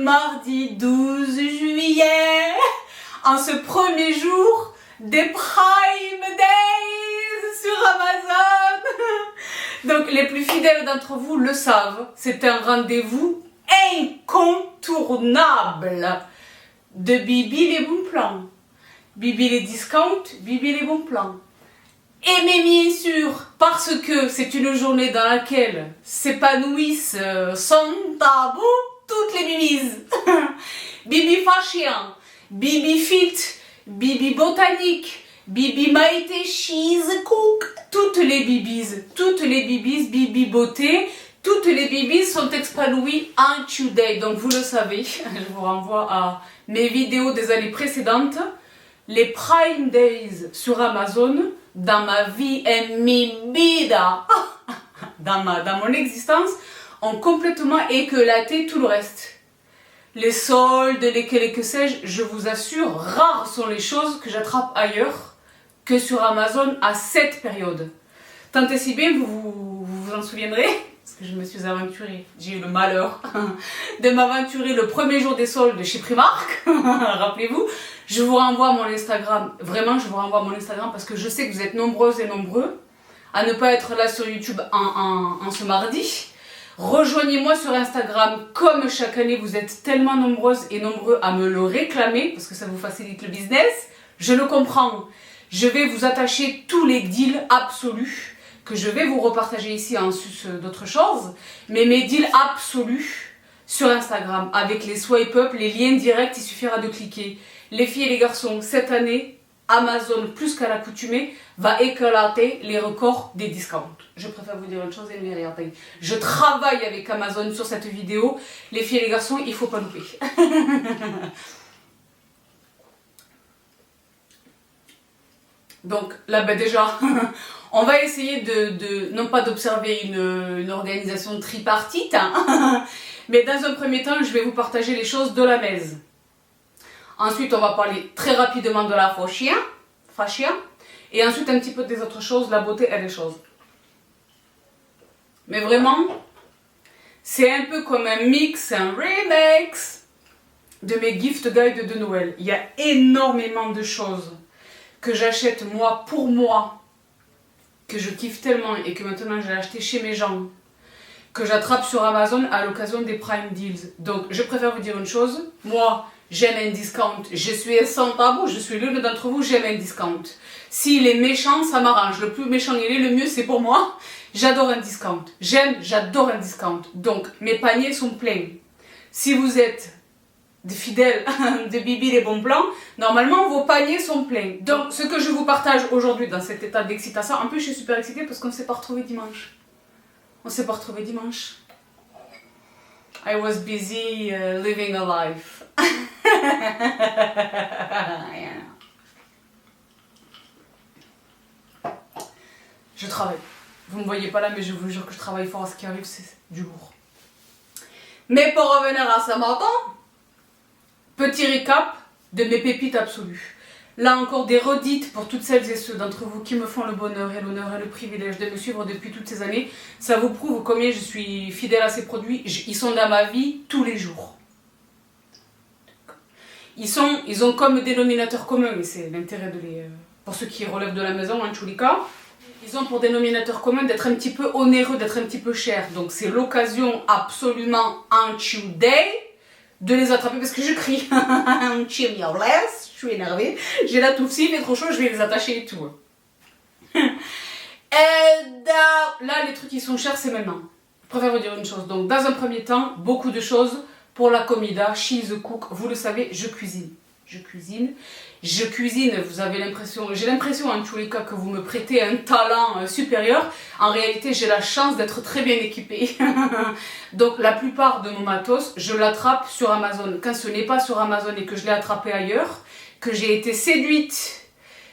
mardi 12 juillet, en ce premier jour des Prime Days sur Amazon. Donc les plus fidèles d'entre vous le savent, c'est un rendez-vous incontournable de Bibi les bons plans, Bibi les discounts, Bibi les bons plans. Et mais bien sûr, parce que c'est une journée dans laquelle s'épanouissent sans tabou toutes les bibis. Bibi fashion, Bibi fit, Bibi botanique, Bibi maïté cheese cook, toutes les bibis, Bibi beauté, toutes les bibis sont épanouies en today. Donc vous le savez, je vous renvoie à mes vidéos des années précédentes. Les Prime Days sur Amazon, dans ma vie en mi vida, dans mon existence, ont complètement éclaté tout le reste. Les soldes, lesquels que sais-je, je vous assure, rares sont les choses que j'attrape ailleurs que sur Amazon à cette période. Tant et si bien, vous en souviendrez, parce que je me suis aventurée, j'ai eu le malheur de m'aventurer le premier jour des soldes chez Primark, rappelez-vous. Je vous renvoie à mon Instagram, vraiment je vous renvoie à mon Instagram parce que je sais que vous êtes nombreuses et nombreux à ne pas être là sur YouTube en ce mardi. Rejoignez-moi sur Instagram, comme chaque année vous êtes tellement nombreuses et nombreux à me le réclamer parce que ça vous facilite le business, je le comprends. Je vais vous attacher tous les deals absolus que je vais vous repartager ici en sus d'autres choses, mais mes deals absolus sur Instagram avec les swipe up, les liens directs, il suffira de cliquer. Les filles et les garçons, cette année, Amazon, plus qu'à l'accoutumée, va éclater les records des discounts. Je préfère vous dire une chose et une vérité. Je travaille avec Amazon sur cette vidéo. Les filles et les garçons, il ne faut pas louper. Donc là, ben déjà, on va essayer non pas d'observer une organisation tripartite, hein, mais dans un premier temps, je vais vous partager les choses de la maison. Ensuite, on va parler très rapidement de la fashion, et ensuite un petit peu des autres choses, la beauté et les choses. Mais vraiment, c'est un peu comme un mix, un remix de mes gift guides de Noël. Il y a énormément de choses que j'achète moi pour moi, que je kiffe tellement et que maintenant j'ai acheté chez mes gens, que j'attrape sur Amazon à l'occasion des Prime Deals. Donc je préfère vous dire une chose, moi j'aime un discount, je suis sans tabou, je suis l'une d'entre vous, j'aime un discount. S'il est méchant, ça m'arrange, le plus méchant il est, le mieux c'est pour moi, j'adore un discount, j'adore un discount. Donc mes paniers sont pleins. Si vous êtes des fidèles de Bibi les bons plans, normalement vos paniers sont pleins. Donc ce que je vous partage aujourd'hui dans cet état d'excitation, en plus je suis super excitée parce qu'on ne s'est pas retrouvés dimanche. On s'est pas retrouvés dimanche. I was busy living a life. Yeah. Je travaille. Vous ne me voyez pas là, mais je vous jure que je travaille fort. Ce qui arrive, c'est du lourd. Mais pour revenir à ce matin, petit récap de mes pépites absolues. Là encore des redites pour toutes celles et ceux d'entre vous qui me font le bonheur et l'honneur et le privilège de me suivre depuis toutes ces années. Ça vous prouve combien je suis fidèle à ces produits. Ils sont dans ma vie tous les jours. Ils ont comme dénominateur commun, mais c'est l'intérêt de les... pour ceux qui relèvent de la maison, en tous les cas. Ils ont pour dénominateur commun d'être un petit peu onéreux, d'être un petit peu cher. Donc c'est l'occasion absolument en today de les attraper parce que je crie. Je suis énervée, j'ai la touffe, s'il fait trop chaud, je vais les attacher et tout. Et là, les trucs qui sont chers, c'est maintenant. Je préfère vous dire une chose. Donc, dans un premier temps, beaucoup de choses pour la comida, she's a cook. Vous le savez, je cuisine. Vous avez l'impression, j'ai l'impression en tous les cas que vous me prêtez un talent supérieur. En réalité, j'ai la chance d'être très bien équipée. Donc la plupart de mon matos, je l'attrape sur Amazon. Quand ce n'est pas sur Amazon et que je l'ai attrapé ailleurs, que j'ai été séduite,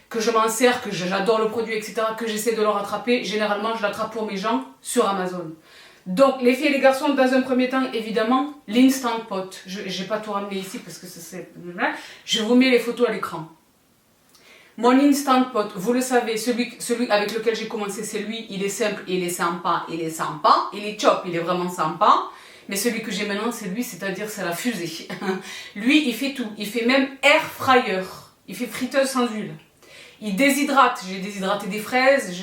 que je m'en sers, que j'adore le produit, etc., que j'essaie de le rattraper, généralement je l'attrape pour mes gens sur Amazon. Donc les filles et les garçons, dans un premier temps, évidemment, l'Instant Pot. Je n'ai pas tout ramené ici parce que c'est... Je vous mets les photos à l'écran. Mon Instant Pot, vous le savez, celui avec lequel j'ai commencé, c'est lui, il est simple, il est sympa, il est chop, il est vraiment sympa. Mais celui que j'ai maintenant, c'est lui, c'est-à-dire c'est la fusée. Lui, il fait tout. Il fait même air fryer. Il fait friteuse sans huile. Il déshydrate. J'ai déshydraté des fraises,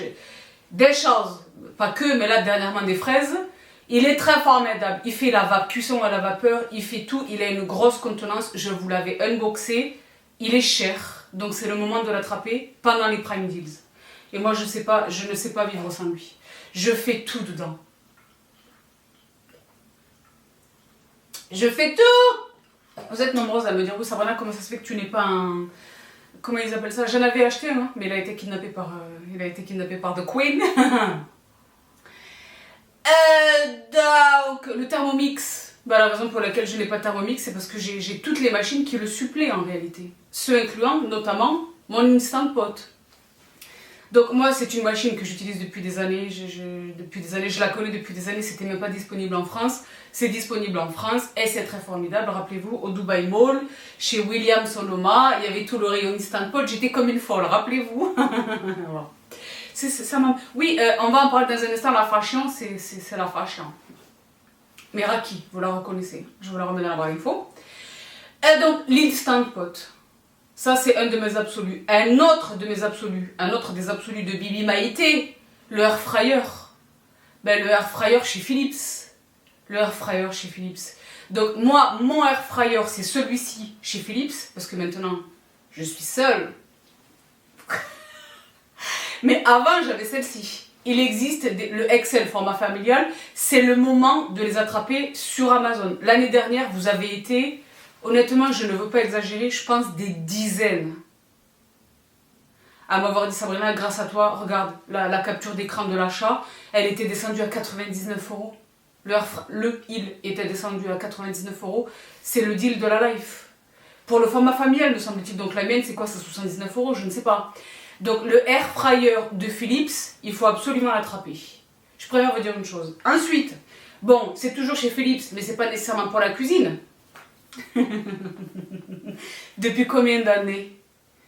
des choses. Pas que, mais là, dernièrement, des fraises. Il est très formidable. Il fait la cuisson à la vapeur. Il fait tout. Il a une grosse contenance. Je vous l'avais unboxé. Il est cher. Donc, c'est le moment de l'attraper pendant les Prime Deals. Et moi, je ne sais pas vivre sans lui. Je fais tout dedans. Je fais tout! Vous êtes nombreuses à me dire, oui Sabrina, comment ça se fait que tu n'es pas un... Comment ils appellent ça? J'en avais acheté un, mais il a été kidnappé par The Queen. Donc, le Thermomix. Bah, la raison pour laquelle je n'ai pas de Thermomix, c'est parce que j'ai toutes les machines qui le suppléent en réalité. Ce incluant notamment mon Instant Pot. Donc moi, c'est une machine que j'utilise depuis des années. Je la connais depuis des années. C'était même pas disponible en France. C'est disponible en France et c'est très formidable. Rappelez-vous, au Dubai Mall, chez William Sonoma, il y avait tout le rayon Instant Pot. J'étais comme une folle, rappelez-vous. Voilà. Oui, on va en parler dans un instant. La fashion, c'est la fashion. Mais Raki, vous la reconnaissez. Je vous la remets dans la barre info. Et donc, l'Instant Pot. Ça, c'est un de mes absolus. Un autre des absolus de Bibi Maïté, le air fryer. Ben, le air fryer chez Philips. Le air fryer chez Philips. Donc, moi, mon air fryer, c'est celui-ci chez Philips, parce que maintenant, je suis seule. Mais avant, j'avais celle-ci. Il existe le XL format familial. C'est le moment de les attraper sur Amazon. L'année dernière, vous avez été... Honnêtement, je ne veux pas exagérer, je pense des dizaines à m'avoir dit Sabrina, grâce à toi, regarde la capture d'écran de l'achat, elle était descendue à 99 euros. Il était descendu à 99 euros, c'est le deal de la life. Pour le format familial, me semble-t-il, donc la mienne c'est quoi, c'est 79 euros, je ne sais pas. Donc le air fryer de Philips, il faut absolument l'attraper. Je préfère vous dire une chose. Ensuite, bon, c'est toujours chez Philips, mais c'est pas nécessairement pour la cuisine. Depuis combien d'années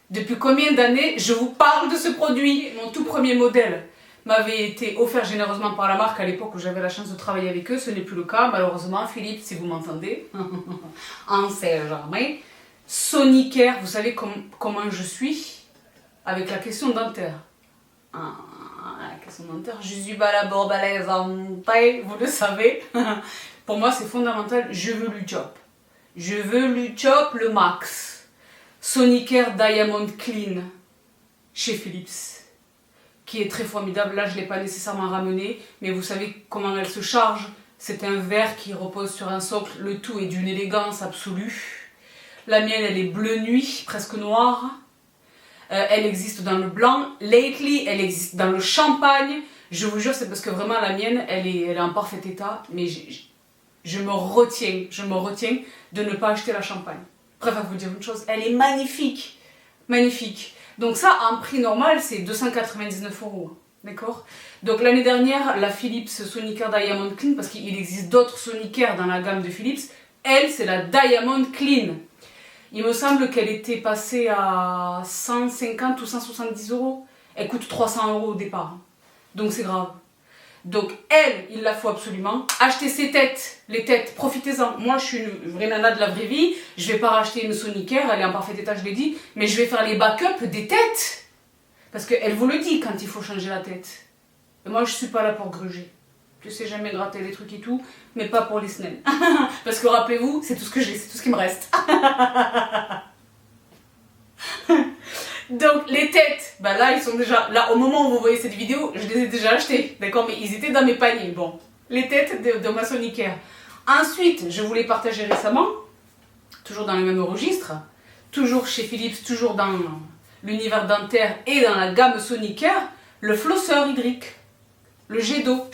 je vous parle de ce produit? Mon tout premier modèle m'avait été offert généreusement par la marque à l'époque où j'avais la chance de travailler avec eux. Ce n'est plus le cas, malheureusement. Philippe, si vous m'entendez, en sait jamais. Sonicare, vous savez comment je suis avec la question dentaire. La question dentaire, je suis pas la bordelaise en taille, vous le savez. Pour moi, c'est fondamental. Je veux le job. Je veux le chop le max. Sonicare Diamond Clean chez Philips, qui est très formidable. Là, je ne l'ai pas nécessairement ramené, mais vous savez comment elle se charge. C'est un verre qui repose sur un socle. Le tout est d'une élégance absolue. La mienne, elle est bleu nuit, presque noire. Elle existe dans le blanc. Lately, elle existe dans le champagne. Je vous jure, c'est parce que vraiment la mienne, elle est en parfait état, mais je me retiens de ne pas acheter la champagne. Je préfère vous dire une chose, elle est magnifique. Magnifique. Donc ça, en prix normal, c'est 299 euros. D'accord? Donc l'année dernière, la Philips Sonicare Diamond Clean, parce qu'il existe d'autres Sonicare dans la gamme de Philips, elle, c'est la Diamond Clean. Il me semble qu'elle était passée à 150 ou 170 euros. Elle coûte 300 euros au départ. Donc c'est grave. Donc elle, il la faut absolument. Achetez ses têtes, les têtes, profitez-en. Moi, je suis une vraie nana de la vraie vie. Je vais pas racheter une Sonicare, elle est en parfait état, je l'ai dit. Mais je vais faire les backups des têtes. Parce qu'elle vous le dit quand il faut changer la tête. Et moi, je suis pas là pour gruger. Je sais jamais gratter les trucs et tout, mais pas pour les semaines. Parce que rappelez-vous, c'est tout ce que j'ai, c'est tout ce qui me reste. Donc les têtes, bah là ils sont déjà, là au moment où vous voyez cette vidéo, je les ai déjà achetés, d'accord, mais ils étaient dans mes paniers, bon. Les têtes de ma Sonicare. Ensuite, je vous les partageais récemment, toujours dans le même registre, toujours chez Philips, toujours dans l'univers dentaire et dans la gamme Sonicare, le flosseur hydrique, le jet d'eau.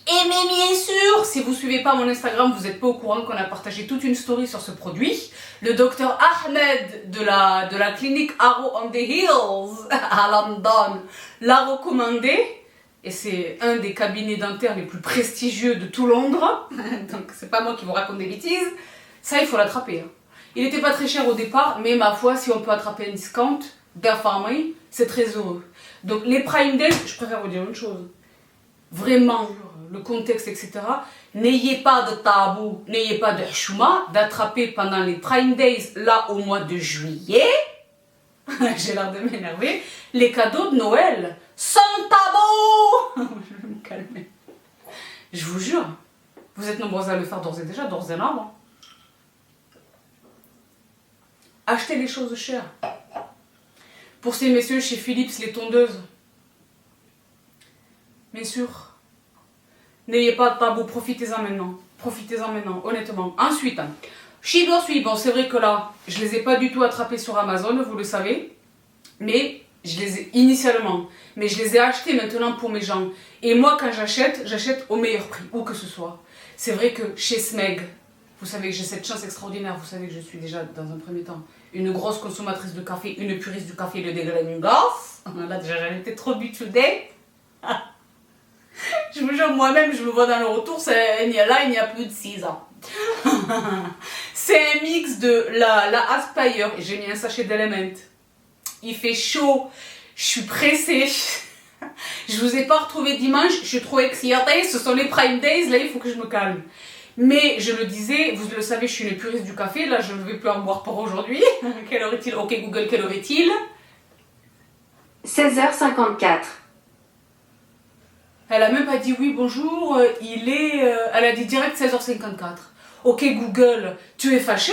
Et mais bien sûr, si vous ne suivez pas mon Instagram, vous n'êtes pas au courant qu'on a partagé toute une story sur ce produit. Le docteur Ahmed de la clinique Arrow on the Hills à London l'a recommandé. Et c'est un des cabinets dentaires les plus prestigieux de tout Londres. Donc c'est pas moi qui vous raconte des bêtises. Ça, il faut l'attraper. Il n'était pas très cher au départ, mais ma foi, si on peut attraper un discount d'Airfarmy, c'est très heureux. Donc les Prime Days, je préfère vous dire une chose. Vraiment, le contexte, etc. N'ayez pas de tabou, n'ayez pas de chouma d'attraper pendant les Prime Days, là au mois de juillet, j'ai l'air de m'énerver, les cadeaux de Noël sans tabou. Je vais me calmer. Je vous jure, vous êtes nombreux à le faire d'ores et déjà, d'ores et là. Achetez les choses chères. Pour ces messieurs chez Philips, les tondeuses. Bien sûr. N'ayez pas de tabou, profitez-en maintenant. Profitez-en maintenant, honnêtement. Ensuite, Shibo Suibo, c'est vrai que là, je les ai pas du tout attrapés sur Amazon, vous le savez. Mais je les ai initialement. Mais je les ai achetés maintenant pour mes gens. Et moi, quand j'achète au meilleur prix, où que ce soit. C'est vrai que chez Smeg, vous savez que j'ai cette chance extraordinaire. Vous savez que je suis déjà, dans un premier temps, une grosse consommatrice de café, une puriste du café, le déglanugas. Là, déjà, j'en étais trop habituée. Je vous jure, moi-même, je me vois dans le retour, il y a plus de 6 ans. C'est un mix de la Aspire, et j'ai mis un sachet d'Element. Il fait chaud, je suis pressée. Je vous ai pas retrouvé dimanche, je suis trop excitée, ce sont les Prime Days, là il faut que je me calme. Mais je le disais, vous le savez, je suis une puriste du café, là je ne vais plus en boire pour aujourd'hui. Quelle heure est-il? Ok Google, quelle heure est-il? 16h54. Elle a même pas dit oui, bonjour, elle a dit direct 16h54. Ok Google, tu es fâché?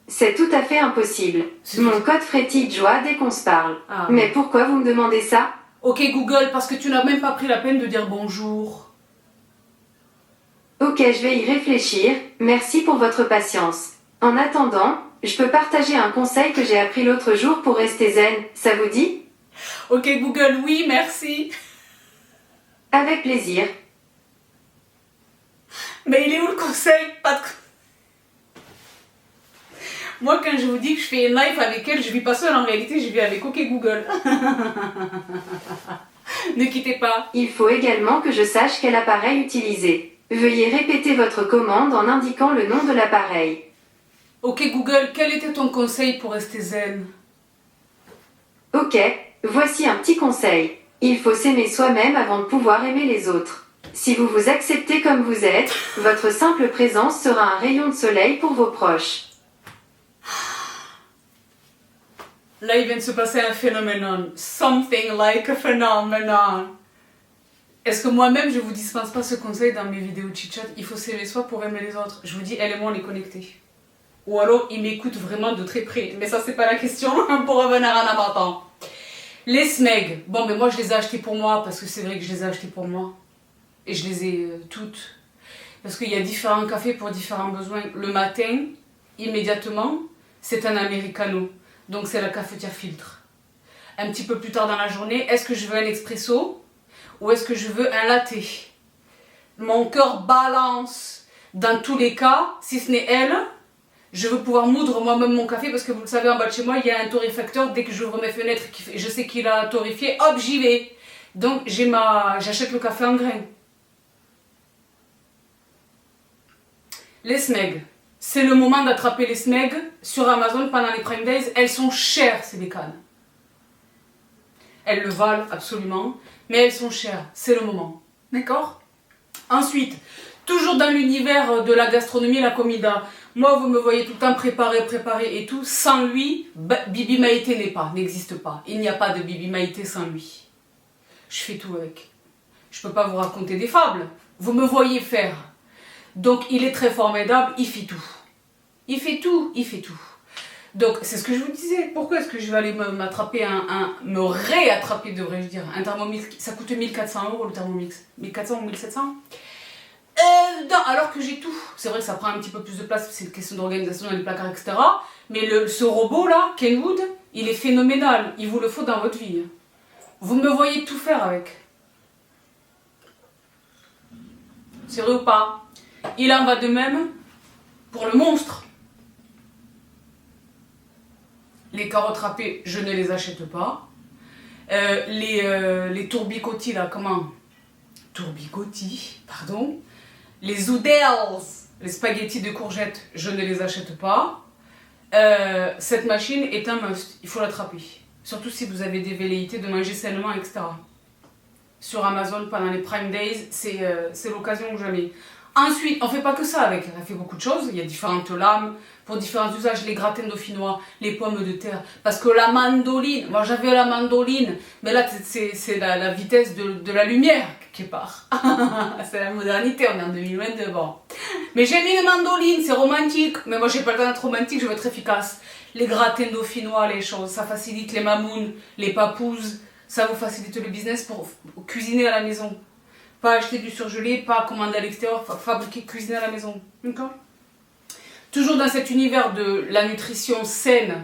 C'est tout à fait impossible. Mon code frétille de joie dès qu'on se parle. Ah. Mais pourquoi vous me demandez ça? Ok Google, parce que tu n'as même pas pris la peine de dire bonjour. Ok, je vais y réfléchir. Merci pour votre patience. En attendant, je peux partager un conseil que j'ai appris l'autre jour pour rester zen. Ça vous dit? Ok Google, oui, merci. Avec plaisir. Mais il est où le conseil? Pas de... Moi, quand je vous dis que je fais un live avec elle, je vis pas seule. En réalité, je vis avec OK Google. Ne quittez pas. Il faut également que je sache quel appareil utiliser. Veuillez répéter votre commande en indiquant le nom de l'appareil. OK Google, quel était ton conseil pour rester zen? Ok, voici un petit conseil. Il faut s'aimer soi-même avant de pouvoir aimer les autres. Si vous vous acceptez comme vous êtes, votre simple présence sera un rayon de soleil pour vos proches. Là, il vient de se passer un phénoménon. Something like a phenomenon. Est-ce que moi-même, je vous dispense pas ce conseil dans mes vidéos chit-chat? Il faut s'aimer soi pour aimer les autres. Je vous dis, elle et moi, on est connectés. Ou alors, il m'écoute vraiment de très près. Mais ça, c'est pas la question pour revenir en abattant. Les Smeg. Bon, mais moi, je les ai achetés pour moi parce que c'est vrai que je les ai achetés pour moi. Et je les ai toutes. Parce qu'il y a différents cafés pour différents besoins. Le matin, immédiatement, c'est un americano. Donc c'est la cafetière filtre. Un petit peu plus tard dans la journée, est-ce que je veux un expresso ou est-ce que je veux un latte? Mon cœur balance. Dans tous les cas, si ce n'est elle, je veux pouvoir moudre moi-même mon café parce que vous le savez, en bas de chez moi, il y a un torréfacteur. Dès que j'ouvre mes fenêtres, je sais qu'il a torréfié, hop, j'y vais. Donc j'achète le café en grains. Les Smeg. C'est le moment d'attraper les Smeg sur Amazon pendant les Prime Days. Elles sont chères, ces bécanes. Elles le valent absolument, mais elles sont chères. C'est le moment. D'accord? Ensuite, toujours dans l'univers de la gastronomie, la comida. Moi, vous me voyez tout le temps préparer et tout. Sans lui, Bibi Maïté n'existe pas. Il n'y a pas de Bibi Maïté sans lui. Je fais tout avec. Je peux pas vous raconter des fables. Vous me voyez faire. Donc il est très formidable, il fait tout. Il fait tout. Donc c'est ce que je vous disais. Pourquoi est-ce que je vais aller me réattraper, devrais-je dire, un Thermomix? Ça coûte 1400 € le Thermomix. 1400 ou 1700 alors que j'ai tout. C'est vrai que ça prend un petit peu plus de place, c'est une question d'organisation dans les placards, etc. Mais ce robot là, Kenwood, il est phénoménal. Il vous le faut dans votre vie. Vous me voyez tout faire avec. C'est vrai ou pas? Il en va de même pour le monstre. Les carottes râpées, je ne les achète pas. Les tourbicotis, là, comment? Tourbicotis, pardon. Les oodles, les spaghettis de courgettes, je ne les achète pas. Cette machine est un must, il faut l'attraper. Surtout si vous avez des velléités de manger sainement, etc. sur Amazon pendant les Prime Days, c'est l'occasion ou jamais. Ensuite, on ne fait pas que ça avec, elle fait beaucoup de choses, il y a différentes lames pour différents usages, les gratins dauphinois, les pommes de terre, parce que la mandoline, moi j'avais la mandoline, mais là c'est la vitesse de la lumière qui part. C'est la modernité, on est en 2022, bon. Mais j'ai mis une mandoline, c'est romantique, mais moi j'ai pas le temps d'être romantique, je veux être efficace. Les gratins dauphinois, les choses, ça facilite les mamounes, les papouses, ça vous facilite le business pour cuisiner à la maison. Pas acheter du surgelé, pas commander à l'extérieur, fabriquer, cuisiner à la maison. D'accord ? Toujours dans cet univers de la nutrition saine,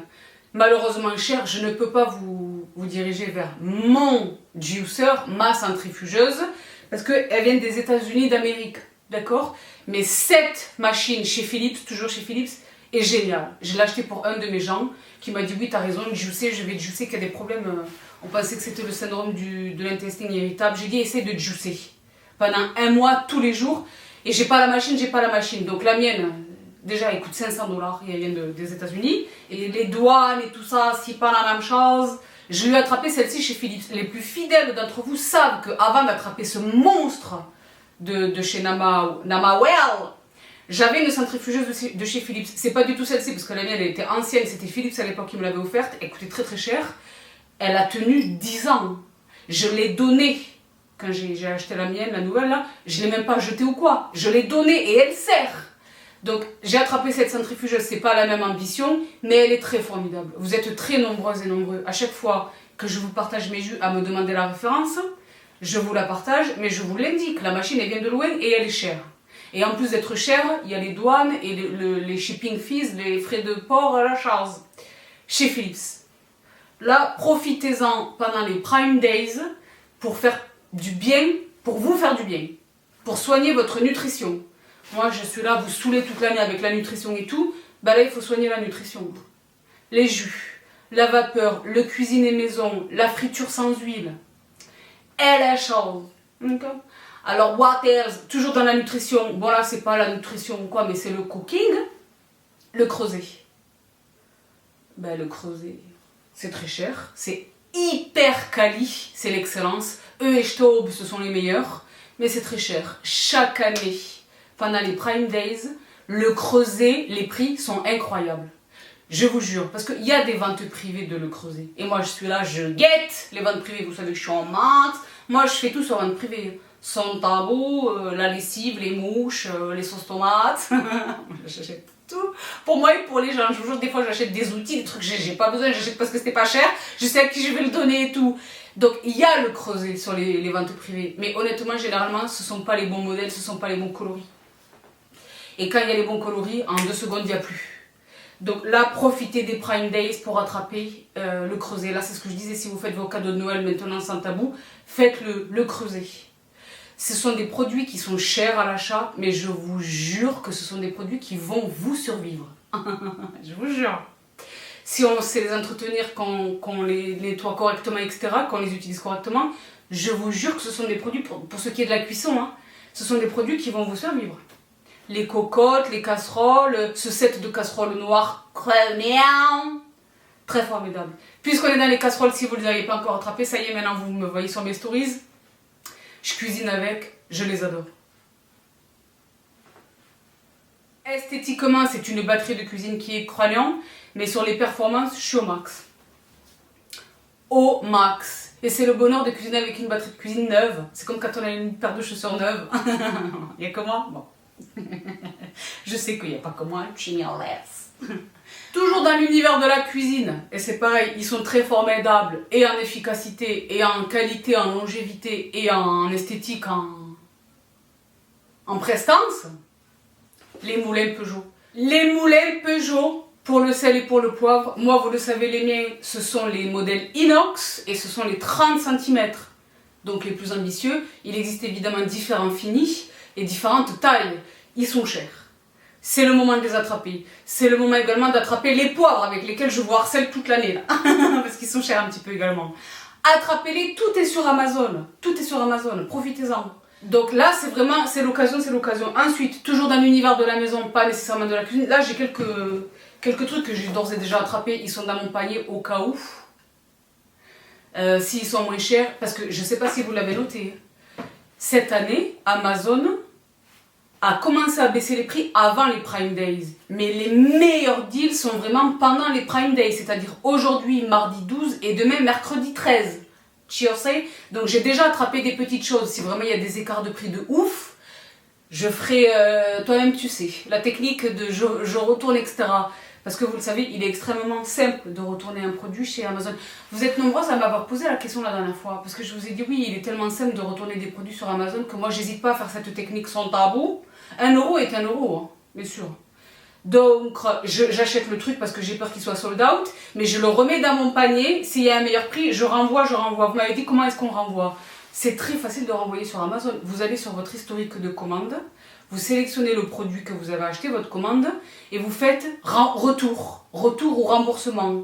malheureusement chère, je ne peux pas vous diriger vers mon juicer, ma centrifugeuse, parce qu'elle vient des États-Unis d'Amérique. D'accord ? Mais cette machine chez Philips, toujours chez Philips, est géniale. Je l'ai achetée pour un de mes gens qui m'a dit oui, t'as raison, juicer, je vais juicer, qu'il y a des problèmes. On pensait que c'était le syndrome de l'intestin irritable. J'ai dit essaye de juicer pendant 1 mois, tous les jours. Et j'ai pas la machine. Donc la mienne, déjà, elle coûte 500 $. Et elle vient des États-Unis. Et les douanes et tout ça, c'est pas la même chose. Je lui ai attrapé celle-ci chez Philips. Les plus fidèles d'entre vous savent qu'avant d'attraper ce monstre de chez Namawell, j'avais une centrifugeuse de chez Philips. C'est pas du tout celle-ci, parce que la mienne, elle était ancienne. C'était Philips à l'époque qui me l'avait offerte. Elle coûtait très très cher. Elle a tenu 10 ans. Je l'ai donnée. Quand j'ai acheté la mienne, la nouvelle là, je ne l'ai même pas jetée ou quoi. Je l'ai donnée et elle sert. Donc j'ai attrapé cette centrifugeuse, c'est pas la même ambition, mais elle est très formidable. Vous êtes très nombreuses et nombreux. À chaque fois que je vous partage mes jus à me demander la référence, je vous la partage, mais je vous l'indique. La machine, elle vient de loin et elle est chère. Et en plus d'être chère, il y a les douanes et les shipping fees, les frais de port à la charge. Chez Philips. Là, profitez-en pendant les Prime Days pour faire du bien, pour vous faire du bien, pour soigner votre nutrition. Moi, je suis là, vous saoulez toute l'année avec la nutrition et tout, bah là, il faut soigner la nutrition. Les jus, la vapeur, le cuisiner maison, la friture sans huile, et les choses. Okay. Alors, what else? Toujours dans la nutrition, bon là, c'est pas la nutrition ou quoi, mais c'est le cooking, le creuset. Ben, le creuset, c'est très cher, c'est hyper quali, c'est l'excellence. Eux et Staub, ce sont les meilleurs, mais c'est très cher. Chaque année, pendant les Prime Days, le creuset, les prix sont incroyables. Je vous jure, parce qu'il y a des ventes privées de Le Creuset. Et moi, je suis là, je guette les ventes privées. Vous savez que je suis en maths. Moi, je fais tout sur vente privée. Son tabou, la lessive, les mouches, les sauces tomates. J'achète tout. Pour moi et pour les gens. Je vous jure, des fois, j'achète des outils, des trucs que j'ai pas besoin. J'achète parce que c'était pas cher. Je sais à qui je vais le donner et tout. Donc, il y a Le Creuset sur les ventes privées. Mais honnêtement, généralement, ce sont pas les bons modèles, ce sont pas les bons coloris. Et quand il y a les bons coloris, en 2 secondes, il n'y a plus. Donc là, profitez des Prime Days pour attraper Le Creuset. Là, c'est ce que je disais, si vous faites vos cadeaux de Noël maintenant sans tabou, faites le Creuset. Ce sont des produits qui sont chers à l'achat, mais je vous jure que ce sont des produits qui vont vous survivre. Je vous jure. Si on sait les entretenir, qu'on les nettoie correctement, etc., qu'on les utilise correctement, je vous jure que ce sont des produits, pour ce qui est de la cuisson, hein, ce sont des produits qui vont vous survivre. Les cocottes, les casseroles, ce set de casseroles noires, très formidable. Puisqu'on est dans les casseroles, si vous ne les avez pas encore attrapées, ça y est, maintenant vous me voyez sur mes stories. Je cuisine avec, je les adore. Esthétiquement, c'est une batterie de cuisine qui est crânion, mais sur les performances, je suis au max. Au max. Et c'est le bonheur de cuisiner avec une batterie de cuisine neuve. C'est comme quand on a une paire de chaussures neuves. Il y a que moi? Bon. Je sais qu'il n'y a pas que moi, Toujours dans l'univers de la cuisine, et c'est pareil, ils sont très formidables, et en efficacité, et en qualité, en longévité, et en esthétique, en prestance, les moulins Peugeot. Les moulins Peugeot, pour le sel et pour le poivre, moi vous le savez, les miens, ce sont les modèles inox, et ce sont les 30 cm, donc les plus ambitieux. Il existe évidemment différents finis, et différentes tailles, ils sont chers. C'est le moment de les attraper. C'est le moment également d'attraper les poivres avec lesquels je vous harcèle toute l'année là. Parce qu'ils sont chers un petit peu également. Attrapez-les, tout est sur Amazon. Tout est sur Amazon, profitez-en. Donc là, c'est l'occasion. Ensuite, toujours dans l'univers de la maison, pas nécessairement de la cuisine. Là, j'ai quelques trucs que j'ai d'ores et déjà attrapés. Ils sont dans mon panier au cas où. s'ils sont moins chers, parce que je ne sais pas si vous l'avez noté, cette année, Amazon a commencé à baisser les prix avant les Prime Days. Mais les meilleurs deals sont vraiment pendant les Prime Days, c'est-à-dire aujourd'hui, mardi 12 et demain, mercredi 13. Donc j'ai déjà attrapé des petites choses. Si vraiment il y a des écarts de prix de ouf, je ferai, toi-même tu sais, la technique de je retourne, etc. Parce que vous le savez, il est extrêmement simple de retourner un produit chez Amazon. Vous êtes nombreuses à m'avoir posé la question la dernière fois. Parce que je vous ai dit, oui, il est tellement simple de retourner des produits sur Amazon que moi, j'hésite pas à faire cette technique sans tabou. 1 euro est 1 euro, hein, bien sûr. Donc, j'achète le truc parce que j'ai peur qu'il soit sold out. Mais je le remets dans mon panier. S'il y a un meilleur prix, je renvoie. Vous m'avez dit comment est-ce qu'on renvoie. C'est très facile de renvoyer sur Amazon. Vous allez sur votre historique de commande. Vous sélectionnez le produit que vous avez acheté, votre commande, et vous faites retour ou remboursement.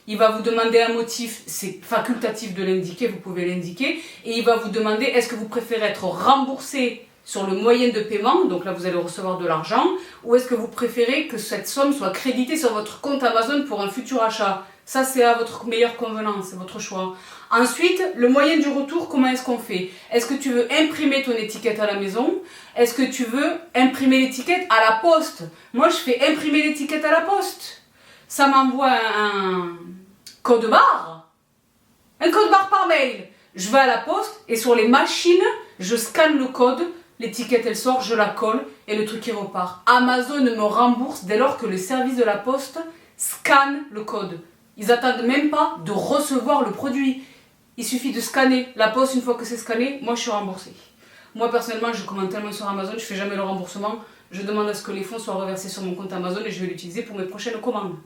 Il va vous demander un motif, c'est facultatif de l'indiquer, vous pouvez l'indiquer, et il va vous demander est-ce que vous préférez être remboursé sur le moyen de paiement, donc là vous allez recevoir de l'argent, ou est-ce que vous préférez que cette somme soit créditée sur votre compte Amazon pour un futur achat. Ça c'est à votre meilleure convenance, c'est votre choix. Ensuite, le moyen du retour, comment est-ce qu'on fait? Est-ce que tu veux imprimer ton étiquette à la maison? Est-ce que tu veux imprimer l'étiquette à la poste? Moi, je fais imprimer l'étiquette à la poste. Ça m'envoie un code barre. Un code barre par mail. Je vais à la poste et sur les machines, je scanne le code, l'étiquette elle sort, je la colle et le truc il repart. Amazon me rembourse dès lors que le service de la poste scanne le code. Ils n'attendent même pas de recevoir le produit. Il suffit de scanner la poste. Une fois que c'est scanné, moi je suis remboursée. Moi personnellement, je commande tellement sur Amazon, je fais jamais le remboursement. Je demande à ce que les fonds soient reversés sur mon compte Amazon et je vais l'utiliser pour mes prochaines commandes.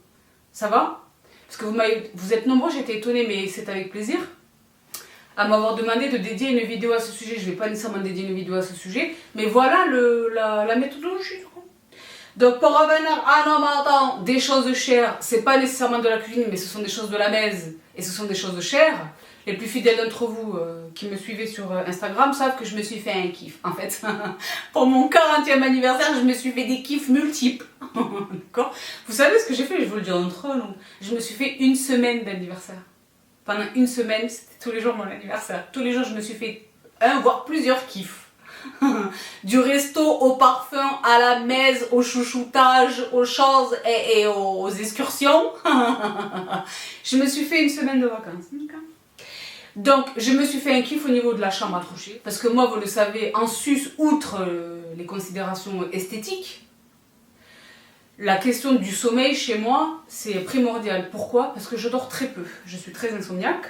Ça va? Parce que vous êtes nombreux, j'étais étonnée, mais c'est avec plaisir, à m'avoir demandé de dédier une vidéo à ce sujet. Je ne vais pas nécessairement dédier une vidéo à ce sujet, mais voilà la méthodologie. Donc pour revenir à non, mais attends, des choses chères, c'est pas nécessairement de la cuisine, mais ce sont des choses de la maison et ce sont des choses chères. Les plus fidèles d'entre vous qui me suivez sur Instagram savent que je me suis fait un kiff. En fait, pour mon 40e anniversaire, je me suis fait des kiffs multiples. D'accord? Vous savez ce que j'ai fait? Je vous le dis entre eux. Je me suis fait une semaine d'anniversaire. Pendant une semaine, c'était tous les jours mon anniversaire. Tous les jours, je me suis fait un, voire plusieurs kiffs. Du resto au parfum, à la messe, au chouchoutage, aux choses et aux excursions. Je me suis fait une semaine de vacances. Donc, je me suis fait un kiff au niveau de la chambre à coucher. Parce que moi, vous le savez, en sus, outre les considérations esthétiques, la question du sommeil chez moi, c'est primordial. Pourquoi? Parce que je dors très peu. Je suis très insomniaque.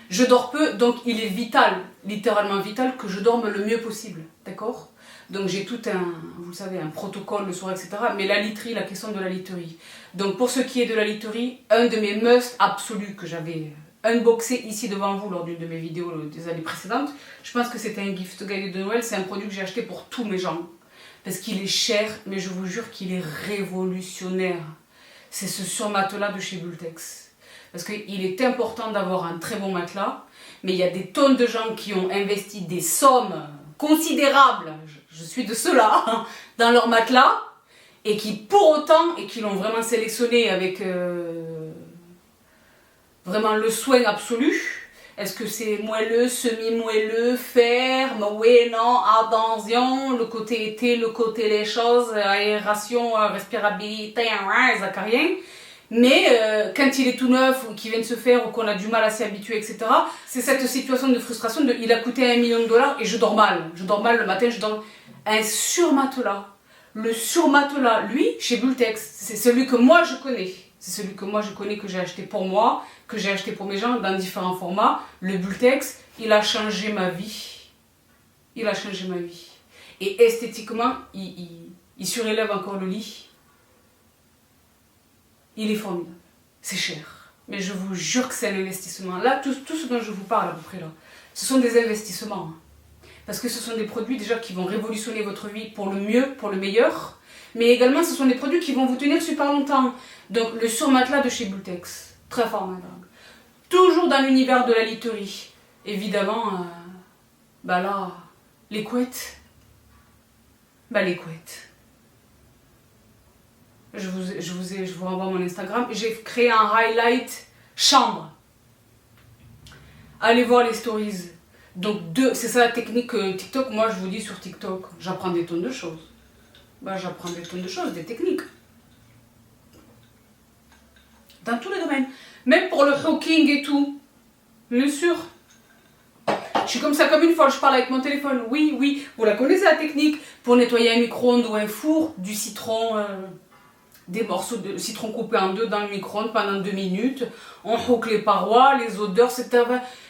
Je dors peu, donc il est vital, littéralement vital, que je dorme le mieux possible. D'accord? Donc j'ai tout vous le savez, un protocole le soir, etc. Mais la literie, la question de la literie. Donc pour ce qui est de la literie, un de mes must absolus que j'avais unboxé ici devant vous lors d'une de mes vidéos des années précédentes, je pense que c'était un gift guide de Noël, c'est un produit que j'ai acheté pour tous mes gens. Parce qu'il est cher, mais je vous jure qu'il est révolutionnaire. C'est ce surmatelas de chez Bultex. Parce qu'il est important d'avoir un très bon matelas, mais il y a des tonnes de gens qui ont investi des sommes considérables, je suis de ceux-là, dans leur matelas, et qui pour autant, et qui l'ont vraiment sélectionné avec vraiment le soin absolu. Est-ce que c'est moelleux, semi-moelleux, ferme? Oui, non, attention, le côté été, le côté les choses, aération, respirabilité, ça n'a rien. Mais quand il est tout neuf, ou qu'il vient de se faire, ou qu'on a du mal à s'y habituer, etc., c'est cette situation de frustration de il a coûté $1 million et je dors mal. Je dors mal le matin, je dors un surmatelas. Le surmatelas, lui, chez Bultex, c'est celui que moi je connais. C'est celui que moi je connais, que j'ai acheté pour moi, que j'ai acheté pour mes gens dans différents formats. Le Bultex, il a changé ma vie. Il a changé ma vie. Et esthétiquement, il surélève encore le lit. Il est formidable. C'est cher. Mais je vous jure que c'est un investissement. Là, tout ce dont je vous parle à peu près là, ce sont des investissements. Parce que ce sont des produits déjà qui vont révolutionner votre vie pour le mieux, pour le meilleur. Mais également, ce sont des produits qui vont vous tenir super longtemps. Donc, le surmatelas de chez Bultex. Très formidable. Toujours dans l'univers de la literie. Évidemment, là, les couettes. Les couettes. Je vous renvoie mon Instagram. J'ai créé un highlight chambre. allez voir les stories. Donc c'est ça la technique TikTok. Moi je vous dis sur TikTok, j'apprends des tonnes de choses. Bah, j'apprends des tonnes de choses, des techniques. Dans tous les domaines. Même pour le hawking et tout. Bien sûr. Je suis comme ça comme une folle, je parle avec mon téléphone. Oui, oui, vous la connaissez la technique. Pour nettoyer un micro-ondes ou un four, du citron, des morceaux de citron coupés en deux dans le micro-ondes pendant 2 minutes. On hawk les parois, les odeurs, etc.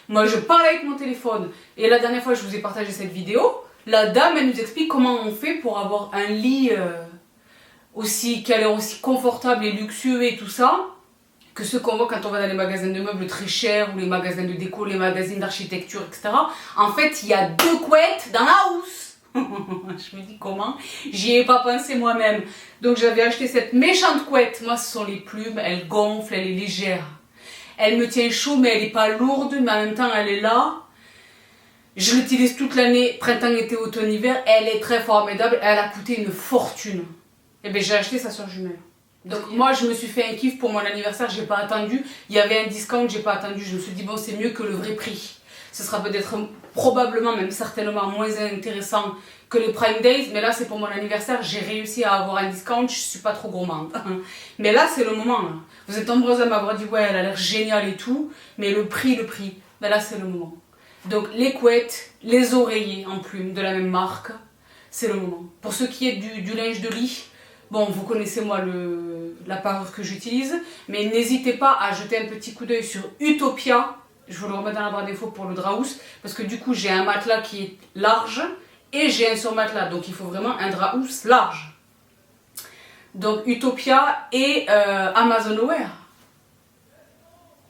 Moi, je parle avec mon téléphone. Et la dernière fois, je vous ai partagé cette vidéo. La dame, elle nous explique comment on fait pour avoir un lit qui a l'air aussi confortable et luxueux et tout ça, que ceux qu'on voit quand on va dans les magasins de meubles très chers ou les magasins de déco, les magasins d'architecture, etc. En fait, il y a 2 couettes dans la housse. Je me dis comment? J'y ai pas pensé moi-même. Donc j'avais acheté cette méchante couette. Moi, ce sont les plumes, elle gonfle, elle est légère. Elle me tient chaud, mais elle n'est pas lourde, mais en même temps, elle est là. Je l'utilise toute l'année, printemps, été, automne, hiver. Elle est très formidable. Elle a coûté une fortune. Et bien, j'ai acheté sa soeur jumelle. Donc moi, je me suis fait un kiff pour mon anniversaire. J'ai pas attendu. Il y avait un discount, j'ai pas attendu. Je me suis dit, bon, c'est mieux que le vrai prix. Ce sera peut-être, probablement, même certainement moins intéressant que les Prime Days. Mais là, c'est pour mon anniversaire. J'ai réussi à avoir un discount. Je suis pas trop gourmande. Mais là, c'est le moment. Là. Vous êtes nombreuses à m'avoir dit, ouais, elle a l'air géniale et tout. Mais le prix. Mais là, c'est le moment. Donc les couettes, les oreillers en plumes de la même marque, c'est le moment. Pour ce qui est du linge de lit, bon, vous connaissez moi la parure que j'utilise, mais n'hésitez pas à jeter un petit coup d'œil sur Utopia. Je vous le remets dans la barre d'infos pour le Draus, parce que du coup j'ai un matelas qui est large et j'ai un surmatelas, donc il faut vraiment un Draus large. Donc Utopia et Amazon Wear.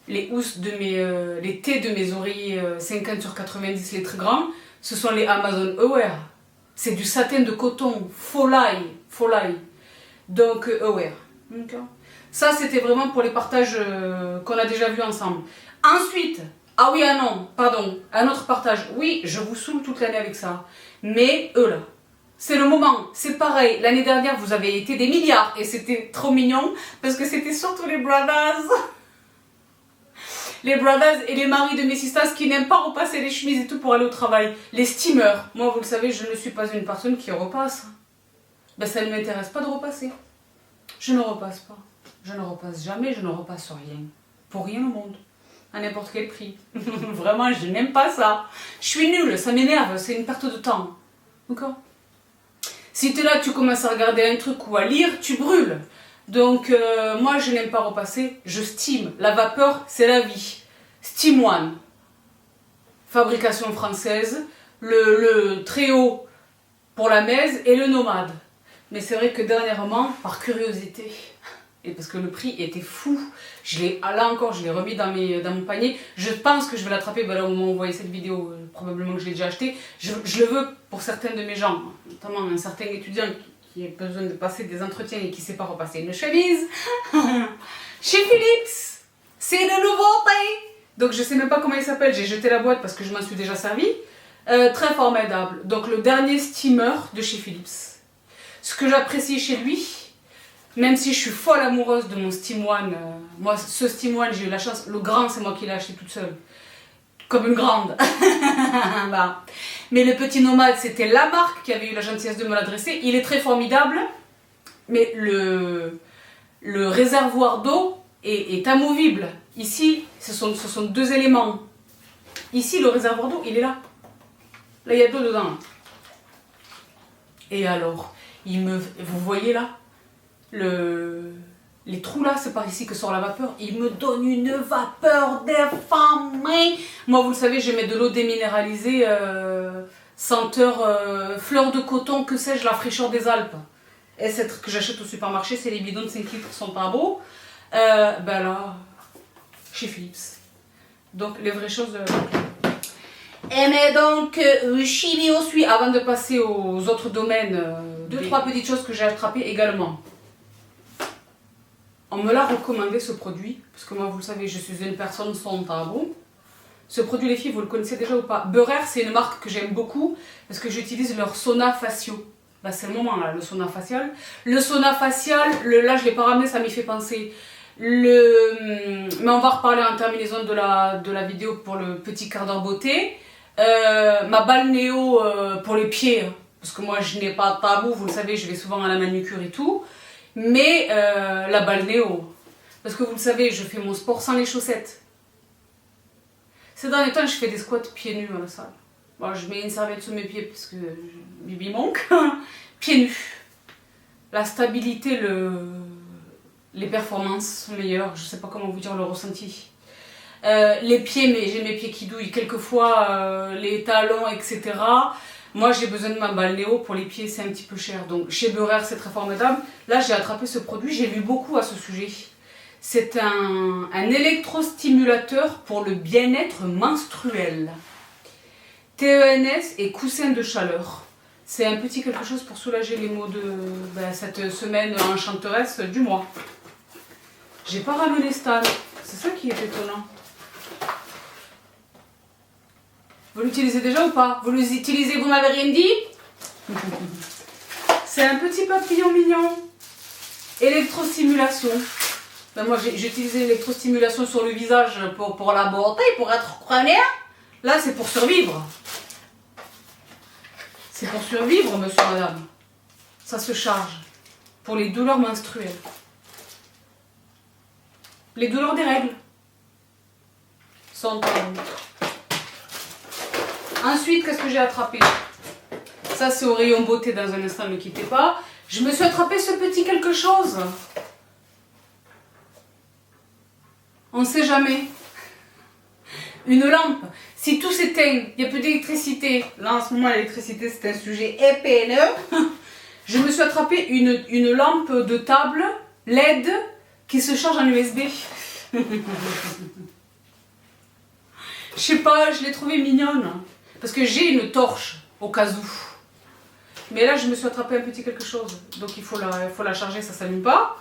Les housses de les T de mes oreillers 50/90, les très grands, ce sont les Amazon Aware. C'est du satin de coton, folaille. Donc Aware. Okay. Ça, c'était vraiment pour les partages qu'on a déjà vus ensemble. Ensuite, ah oui, ah non, pardon, un autre partage. Oui, je vous saoule toute l'année avec ça. Mais eux là, c'est le moment. C'est pareil, l'année dernière, vous avez été des milliards et c'était trop mignon parce que c'était surtout les brothers. Les brothers et les maris de mes sisters qui n'aiment pas repasser les chemises et tout pour aller au travail. Les steamers. Moi, vous le savez, je ne suis pas une personne qui repasse. Ben, ça ne m'intéresse pas de repasser. Je ne repasse pas. Je ne repasse jamais, je ne repasse rien. Pour rien au monde. À n'importe quel prix. Vraiment, je n'aime pas ça. Je suis nulle, ça m'énerve, c'est une perte de temps. D'accord? Si tu es là, tu commences à regarder un truc ou à lire, tu brûles. Donc, moi, je n'aime pas repasser, je steam. La vapeur, c'est la vie. Steam One. Fabrication française. Le très haut pour la Mèze et le Nomade. Mais c'est vrai que dernièrement, par curiosité, et parce que le prix était fou, là encore, je l'ai remis dans mon panier. Je pense que je vais l'attraper, là au moment où vous voyez cette vidéo, probablement que je l'ai déjà acheté. Je le veux pour certains de mes gens, notamment un certain étudiant qui a besoin de passer des entretiens et qui ne sait pas repasser une chemise. Chez Philips, c'est une nouveauté. Donc je ne sais même pas comment il s'appelle, j'ai jeté la boîte parce que je m'en suis déjà servi. Très formidable. Donc le dernier steamer de chez Philips. Ce que j'apprécie chez lui, même si je suis folle amoureuse de mon Steam One, moi ce Steam One j'ai eu la chance, le grand c'est moi qui l'ai acheté toute seule. Comme une grande. Bah. Mais le petit Nomade, c'était la marque qui avait eu la gentillesse de me l'adresser. Il est très formidable, mais le réservoir d'eau est amovible. Ici, ce sont 2 éléments. Ici, le réservoir d'eau, il est là. Là, il y a de l'eau dedans. Et alors, vous voyez là les trous là, c'est par ici que sort la vapeur. Il me donne une vapeur d'infamie. Moi, vous le savez, je mets de l'eau déminéralisée, senteur fleur de coton, que sais-je, la fraîcheur des Alpes. Et cette que j'achète au supermarché, c'est les bidons de 5 litres qui sont pas beaux. Ben là, chez Philips. Donc, les vraies choses. Et mais donc, chimio suit, avant de passer aux autres domaines, 2-3 petites choses que j'ai attrapées également. On me l'a recommandé ce produit, parce que moi vous le savez, je suis une personne sans tabou. Ce produit les filles, vous le connaissez déjà ou pas? Beurer, c'est une marque que j'aime beaucoup, parce que j'utilise leur sauna faciaux. Là c'est le moment là, le sauna facial. Le sauna facial, là je ne l'ai pas ramené, ça m'y fait penser. Mais on va reparler en terminaison de la vidéo pour le petit quart d'heure beauté. Ma balnéo pour les pieds, parce que moi je n'ai pas de tabou, vous le savez, je vais souvent à la manucure et tout. Mais la balnéo, parce que vous le savez, je fais mon sport sans les chaussettes. Ces derniers temps, je fais des squats pieds nus à la salle. Bon, je mets une serviette sous mes pieds parce que Bibi manque. Pieds nus. La stabilité, les performances sont meilleures. Je sais pas comment vous dire le ressenti. Les pieds, mais j'ai mes pieds qui douillent. Quelquefois, les talons, etc. Moi, j'ai besoin de ma balnéo pour les pieds, c'est un petit peu cher. Donc, chez Beurer, c'est très formidable. Là, j'ai attrapé ce produit. J'ai lu beaucoup à ce sujet. C'est un électrostimulateur pour le bien-être menstruel. TENS et coussin de chaleur. C'est un petit quelque chose pour soulager les maux de cette semaine enchanteresse du mois. J'ai pas ramené Stan. C'est ça qui est étonnant. Vous l'utilisez déjà ou pas? Vous l'utilisez, vous m'avez rien dit? C'est un petit papillon mignon. Électrostimulation. Ben moi j'ai utilisé l'électrostimulation sur le visage pour la beauté, pour être crânien. Là c'est pour survivre. C'est pour survivre, monsieur, madame. Ça se charge. Pour les douleurs menstruelles. Les douleurs des règles. Sont Ensuite, qu'est-ce que j'ai attrapé? Ça, c'est au rayon beauté dans un instant, ne quittez pas. Je me suis attrapé ce petit quelque chose. On ne sait jamais. Une lampe. Si tout s'éteint, il n'y a plus d'électricité. Là, en ce moment, l'électricité, c'est un sujet épineux. Je me suis attrapé une lampe de table LED qui se charge en USB. Je sais pas, je l'ai trouvée mignonne. Parce que j'ai une torche, au cas où. Mais là, je me suis attrapé un petit quelque chose. Donc, il faut la charger, ça ne s'allume pas.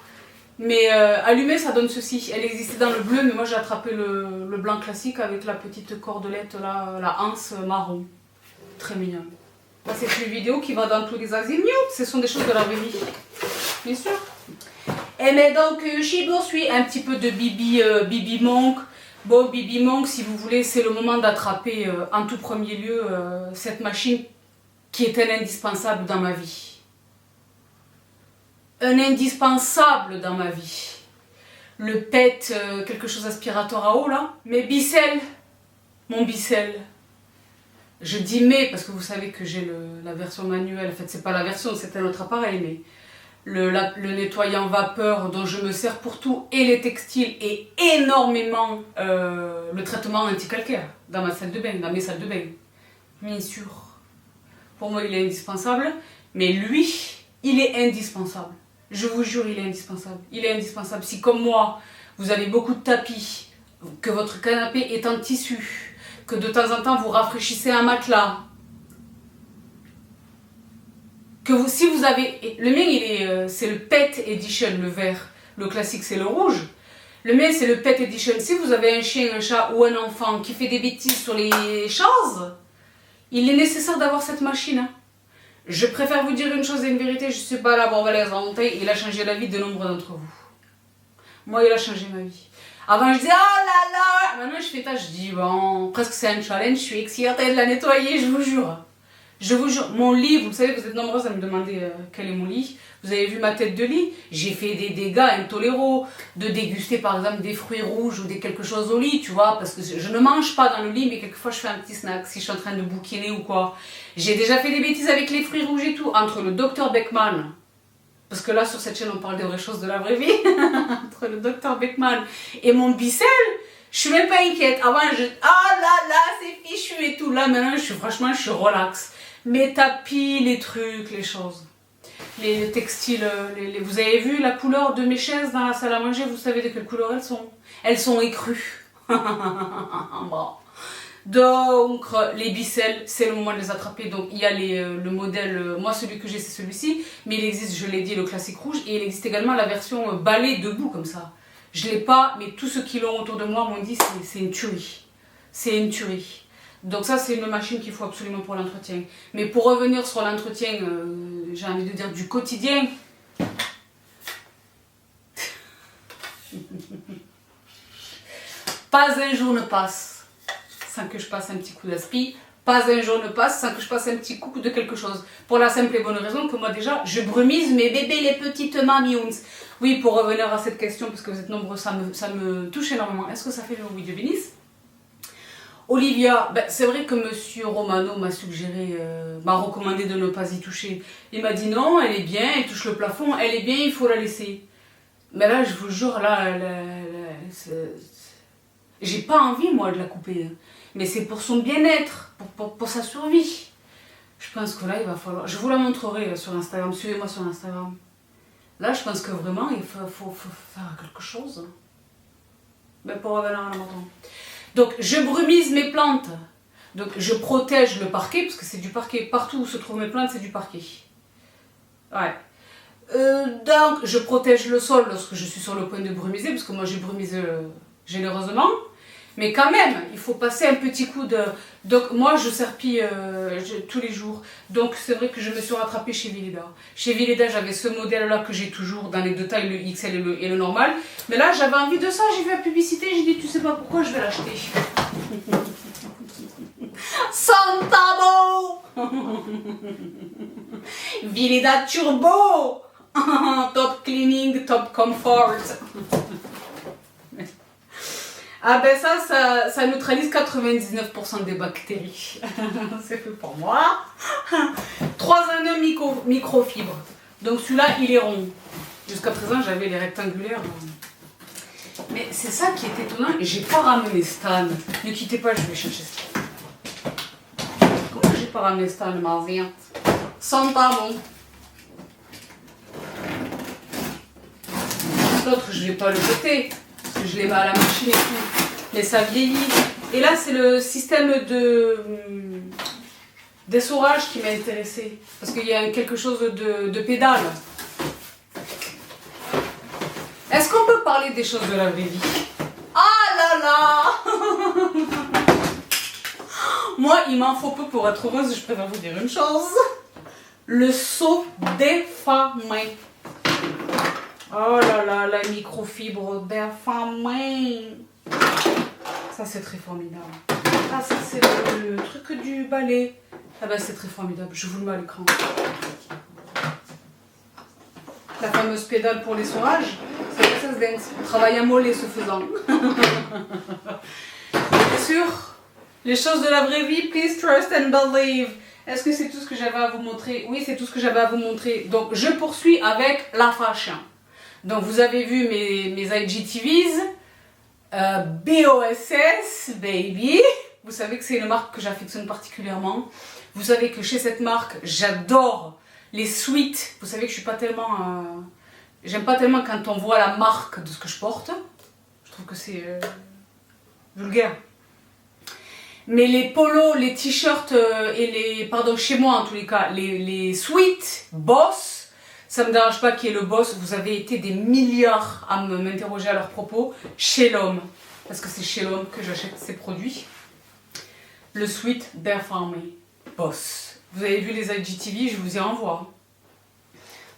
Mais allumée, ça donne ceci. Elle existait dans le bleu, mais moi j'ai attrapé le blanc classique avec la petite cordelette, là, la anse marron. Très mignonne. Là, c'est une vidéo qui va dans tous les azimuts. Ce sont des choses de la vraie vie. Bien sûr. Et mais donc, j'y poursuis un petit peu de Bibi Monk. Bon, Bibi Monk, si vous voulez, c'est le moment d'attraper en tout premier lieu cette machine qui est un indispensable dans ma vie. Un indispensable dans ma vie. Le PET, quelque chose aspirateur à eau là. Mes bicelles. Mon bicelle. Je dis mais parce que vous savez que j'ai la version manuelle. En fait, c'est pas la version, c'est un autre appareil. Mais le nettoyant vapeur dont je me sers pour tout et les textiles et énormément le traitement anti-calcaire dans ma salle de bain, dans mes salles de bain. Bien sûr. Pour moi, il est indispensable. Mais lui, il est indispensable. Je vous jure, il est indispensable. Il est indispensable. Si comme moi, vous avez beaucoup de tapis, que votre canapé est en tissu, que de temps en temps vous rafraîchissez un matelas, que si vous avez... Le mien, c'est le Pet Edition, le vert. Le classique, c'est le rouge. Le mien, c'est le Pet Edition. Si vous avez un chien, un chat ou un enfant qui fait des bêtises sur les choses, il est nécessaire d'avoir cette machine. Hein. Je préfère vous dire une chose et une vérité, je ne suis pas là pour les inventer. Il a changé la vie de nombre d'entre vous. Moi, il a changé ma vie. Avant, je disais, oh là là. Maintenant, je fais ça, je dis, bon, presque c'est un challenge, je suis excitée de la nettoyer, je vous jure. Je vous jure, mon lit, vous le savez, vous êtes nombreuses à me demander quel est mon lit. Vous avez vu ma tête de lit? J'ai fait des dégâts intolérables. De déguster par exemple des fruits rouges ou quelque chose au lit, tu vois, parce que je ne mange pas dans le lit, mais quelquefois je fais un petit snack si je suis en train de bouquiner ou quoi. J'ai déjà fait des bêtises avec les fruits rouges et tout, entre le docteur Beckman, parce que là sur cette chaîne on parle des vraies choses de la vraie vie, entre le docteur Beckman et mon bicelle, je suis même pas inquiète. Avant je, ah là là, c'est fichu et tout. Là maintenant franchement je suis relax. Mes tapis, les trucs, les choses. Les textiles, vous avez vu la couleur de mes chaises dans la salle à manger, vous savez de quelle couleur elles sont? Elles sont écrues. Bon. Donc, les bicelles, c'est le moment de les attraper. Donc, il y a le modèle, moi celui que j'ai c'est celui-ci, mais il existe, je l'ai dit, le classique rouge, et il existe également la version balai debout comme ça. Je ne l'ai pas, mais tous ceux qui l'ont autour de moi m'ont dit c'est une tuerie. C'est une tuerie. Donc ça, c'est une machine qu'il faut absolument pour l'entretien. Mais pour revenir sur l'entretien, j'ai envie de dire du quotidien. Pas un jour ne passe sans que je passe un petit coup d'aspi. Pas un jour ne passe sans que je passe un petit coup de quelque chose. Pour la simple et bonne raison que moi déjà, je brumise mes bébés, les petites mamiouns. Oui, pour revenir à cette question, parce que vous êtes nombreux, ça me touche énormément. Est-ce que ça fait le oui de bénisse? Olivia, ben, c'est vrai que Monsieur Romano m'a suggéré, m'a recommandé de ne pas y toucher. Il m'a dit non, elle est bien, elle touche le plafond, elle est bien, il faut la laisser. Mais là, je vous jure, là, j'ai pas envie, moi, de la couper. Mais c'est pour son bien-être, pour sa survie. Je pense que là, il va falloir... Je vous la montrerai sur Instagram, suivez-moi sur Instagram. Là, je pense que vraiment, il faut faire quelque chose. Ben, pour revenir à la moto. Donc, je brumise mes plantes. Donc, je protège le parquet, parce que c'est du parquet. Partout où se trouvent mes plantes, c'est du parquet. Ouais. Donc, je protège le sol lorsque je suis sur le point de brumiser, parce que moi, j'ai brumisé généreusement. Mais quand même, il faut passer un petit coup de... Donc, moi, je serpille tous les jours. Donc, c'est vrai que je me suis rattrapée chez Villeda. Chez Villeda, j'avais ce modèle-là que j'ai toujours dans les deux tailles, le XL et le normal. Mais là, j'avais envie de ça. J'ai vu la publicité. J'ai dit, tu sais pas pourquoi, je vais l'acheter. Santabo Villeda Turbo Top cleaning, top comfort. Ah ben ça neutralise 99% des bactéries. C'est fait pour moi. 3 en 1 microfibres. Donc celui-là, il est rond. Jusqu'à présent, j'avais les rectangulaires. Mais c'est ça qui est étonnant. Et j'ai pas ramené Stan. Ne quittez pas, je vais chercher Stan. Comment j'ai pas ramené Stan, ma vie? Sans bon. L'autre, je vais pas le jeter. Je les mets à la machine et tout, mais ça vieillit. Et là, c'est le système d'essorage qui m'a intéressé, parce qu'il y a quelque chose de pédale. Est-ce qu'on peut parler des choses de la vraie vie? Ah là là. Moi, il m'en faut peu pour être heureuse, je préfère vous dire une chose. Le seau défamé. Oh là là, la microfibre défamée. Ça, c'est très formidable. Ah, ça, c'est le truc du balai. Ah ben, c'est très formidable. Je vous le mets à l'écran. La fameuse pédale pour l'essorage. Ça se dingue. On travaille à mollet ce faisant. Bien sûr, les choses de la vraie vie, please trust and believe. Est-ce que c'est tout ce que j'avais à vous montrer? Oui, c'est tout ce que j'avais à vous montrer. Donc, je poursuis avec la fashion. Donc, vous avez vu mes IGTVs. BOSS, baby. Vous savez que c'est une marque que j'affectionne particulièrement. Vous savez que chez cette marque, j'adore les suites. Vous savez que je suis pas tellement... J'aime pas tellement quand on voit la marque de ce que je porte. Je trouve que c'est vulgaire. Mais les polos, les t-shirts et les... Pardon, chez moi en tous les cas, les suites Boss, ça me dérange pas qui est le boss. Vous avez été des milliards à m'interroger à leur propos. Chez l'homme. Parce que c'est chez l'homme que j'achète ces produits. Le sweat Berfarmé Boss. Vous avez vu les IGTV, je vous y renvoie.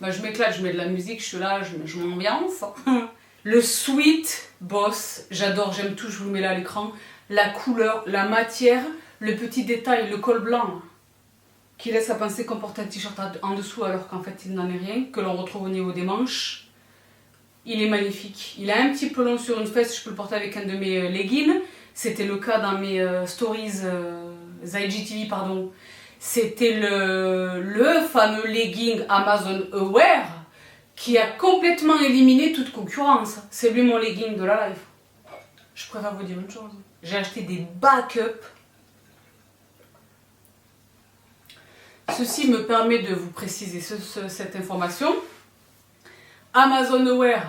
Ben, je m'éclate, je mets de la musique, je suis là, je m'ambiance. Le sweat Boss, j'adore, j'aime tout, je vous le mets là à l'écran. La couleur, la matière, le petit détail, le col blanc qui laisse à penser qu'on porte un t-shirt en dessous alors qu'en fait il n'en est rien, que l'on retrouve au niveau des manches. Il est magnifique. Il a un petit peu long sur une fesse, je peux le porter avec un de mes leggings. C'était le cas dans mes stories IGTV, pardon. C'était le fameux legging Amazon Aware qui a complètement éliminé toute concurrence. C'est lui mon legging de la life. Je préfère vous dire une chose. J'ai acheté des backups. Ceci me permet de vous préciser cette information. Amazon Aware,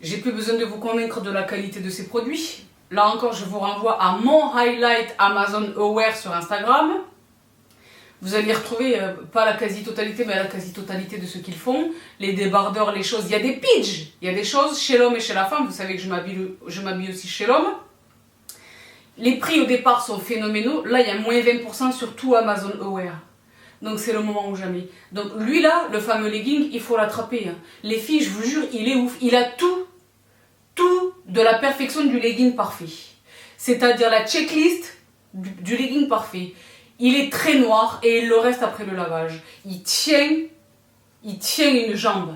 j'ai plus besoin de vous convaincre de la qualité de ces produits. Là encore, je vous renvoie à mon highlight Amazon Aware sur Instagram. Vous allez y retrouver, pas la quasi-totalité, mais la quasi-totalité de ce qu'ils font. Les débardeurs, les choses. Il y a des pidges, il y a des choses chez l'homme et chez la femme. Vous savez que je m'habille aussi chez l'homme. Les prix au départ sont phénoménaux. Là, il y a moins 20% sur tout Amazon Aware. Donc c'est le moment ou jamais. Donc lui là, le fameux legging, il faut l'attraper. Hein. Les filles, je vous jure, il est ouf. Il a tout de la perfection du legging parfait. C'est-à-dire la checklist du legging parfait. Il est très noir et il le reste après le lavage. Il tient une jambe.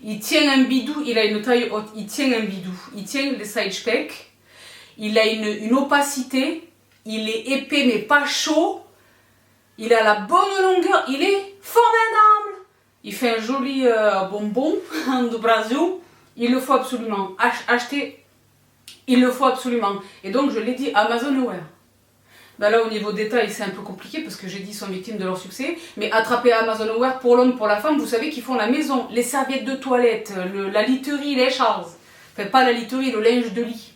Il tient un bidou, il a une taille haute. Il tient un bidou. Il tient les side specs. Il a une opacité. Il est épais mais pas chaud. Il a la bonne longueur. Il est formidable. Il fait un joli bonbon de Brasil. Il le faut absolument. Acheter, il le faut absolument. Et donc je l'ai dit, Amazon Wear. Ben là, au niveau détail, c'est un peu compliqué parce que j'ai dit qu'ils sont victimes de leur succès. Mais attraper Amazon Wear pour l'homme, pour la femme, vous savez qu'ils font la maison, les serviettes de toilette, la literie, les choses. Enfin, pas la literie, le linge de lit.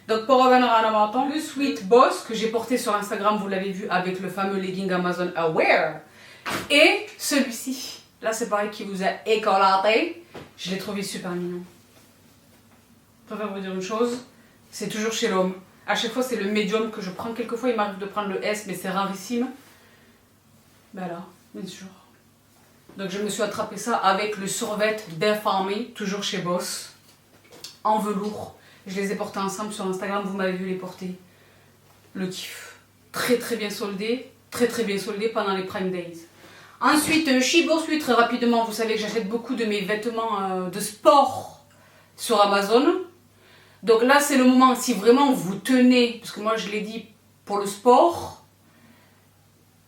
Donc, pour revenir à l'amaton, le Sweet Boss que j'ai porté sur Instagram, vous l'avez vu avec le fameux legging Amazon Wear. Et celui-ci, là, c'est pareil qui vous a écolaté. Je l'ai trouvé super mignon. Je préfère vous dire une chose, c'est toujours chez l'homme. À chaque fois, c'est le médium que je prends. Quelquefois, il m'arrive de prendre le S, mais c'est rarissime. Ben là, bien sûr. Donc, je me suis attrapé ça avec le survêt d'Infamé, toujours chez Boss, en velours. Je les ai portés ensemble sur Instagram, vous m'avez vu les porter. Le kiff. Très très bien soldé. Très très bien soldé pendant les Prime Days. Ensuite, Shibo Suite, très rapidement. Vous savez que j'achète beaucoup de mes vêtements de sport sur Amazon. Donc là, c'est le moment, si vraiment vous tenez, parce que moi je l'ai dit pour le sport,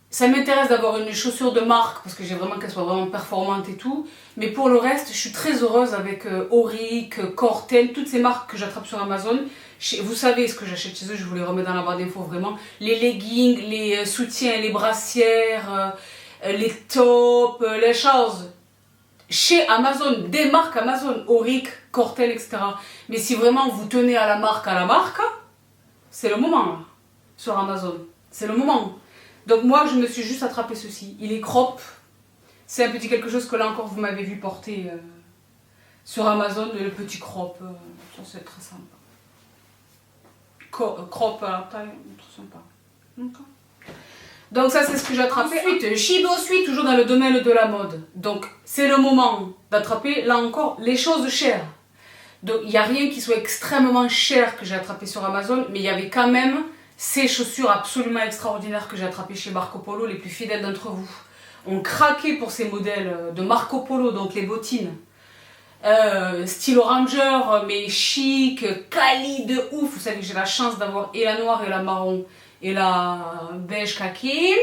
ça m'intéresse d'avoir une chaussure de marque, parce que j'ai vraiment qu'elle soit vraiment performante et tout. Mais pour le reste, je suis très heureuse avec Auric, Corten, toutes ces marques que j'attrape sur Amazon. Vous savez ce que j'achète chez eux, je vous les remets dans la barre d'infos vraiment. Les leggings, les soutiens, les brassières, les tops, les choses. Chez Amazon, des marques Amazon, Auric, Corten, etc. Mais si vraiment vous tenez à la marque, c'est le moment là, sur Amazon. C'est le moment. Donc moi, je me suis juste attrapé ceci. Il est crop. C'est un petit quelque chose que là encore, vous m'avez vu porter sur Amazon. Le petit crop. Ça, c'est très sympa. Crop à la taille, très sympa. D'accord. Donc ça, c'est ce que j'ai attrapé. Ensuite, Shibo Suite, toujours dans le domaine de la mode. Donc, c'est le moment d'attraper, là encore, les choses chères. Donc, il n'y a rien qui soit extrêmement cher que j'ai attrapé sur Amazon, mais il y avait quand même ces chaussures absolument extraordinaires que j'ai attrapées chez Marco Polo. Les plus fidèles d'entre vous ont craqué pour ces modèles de Marco Polo, donc les bottines. Style Ranger, mais chic, quali de ouf. Vous savez que j'ai la chance d'avoir et la noire et la marron et la beige kaki.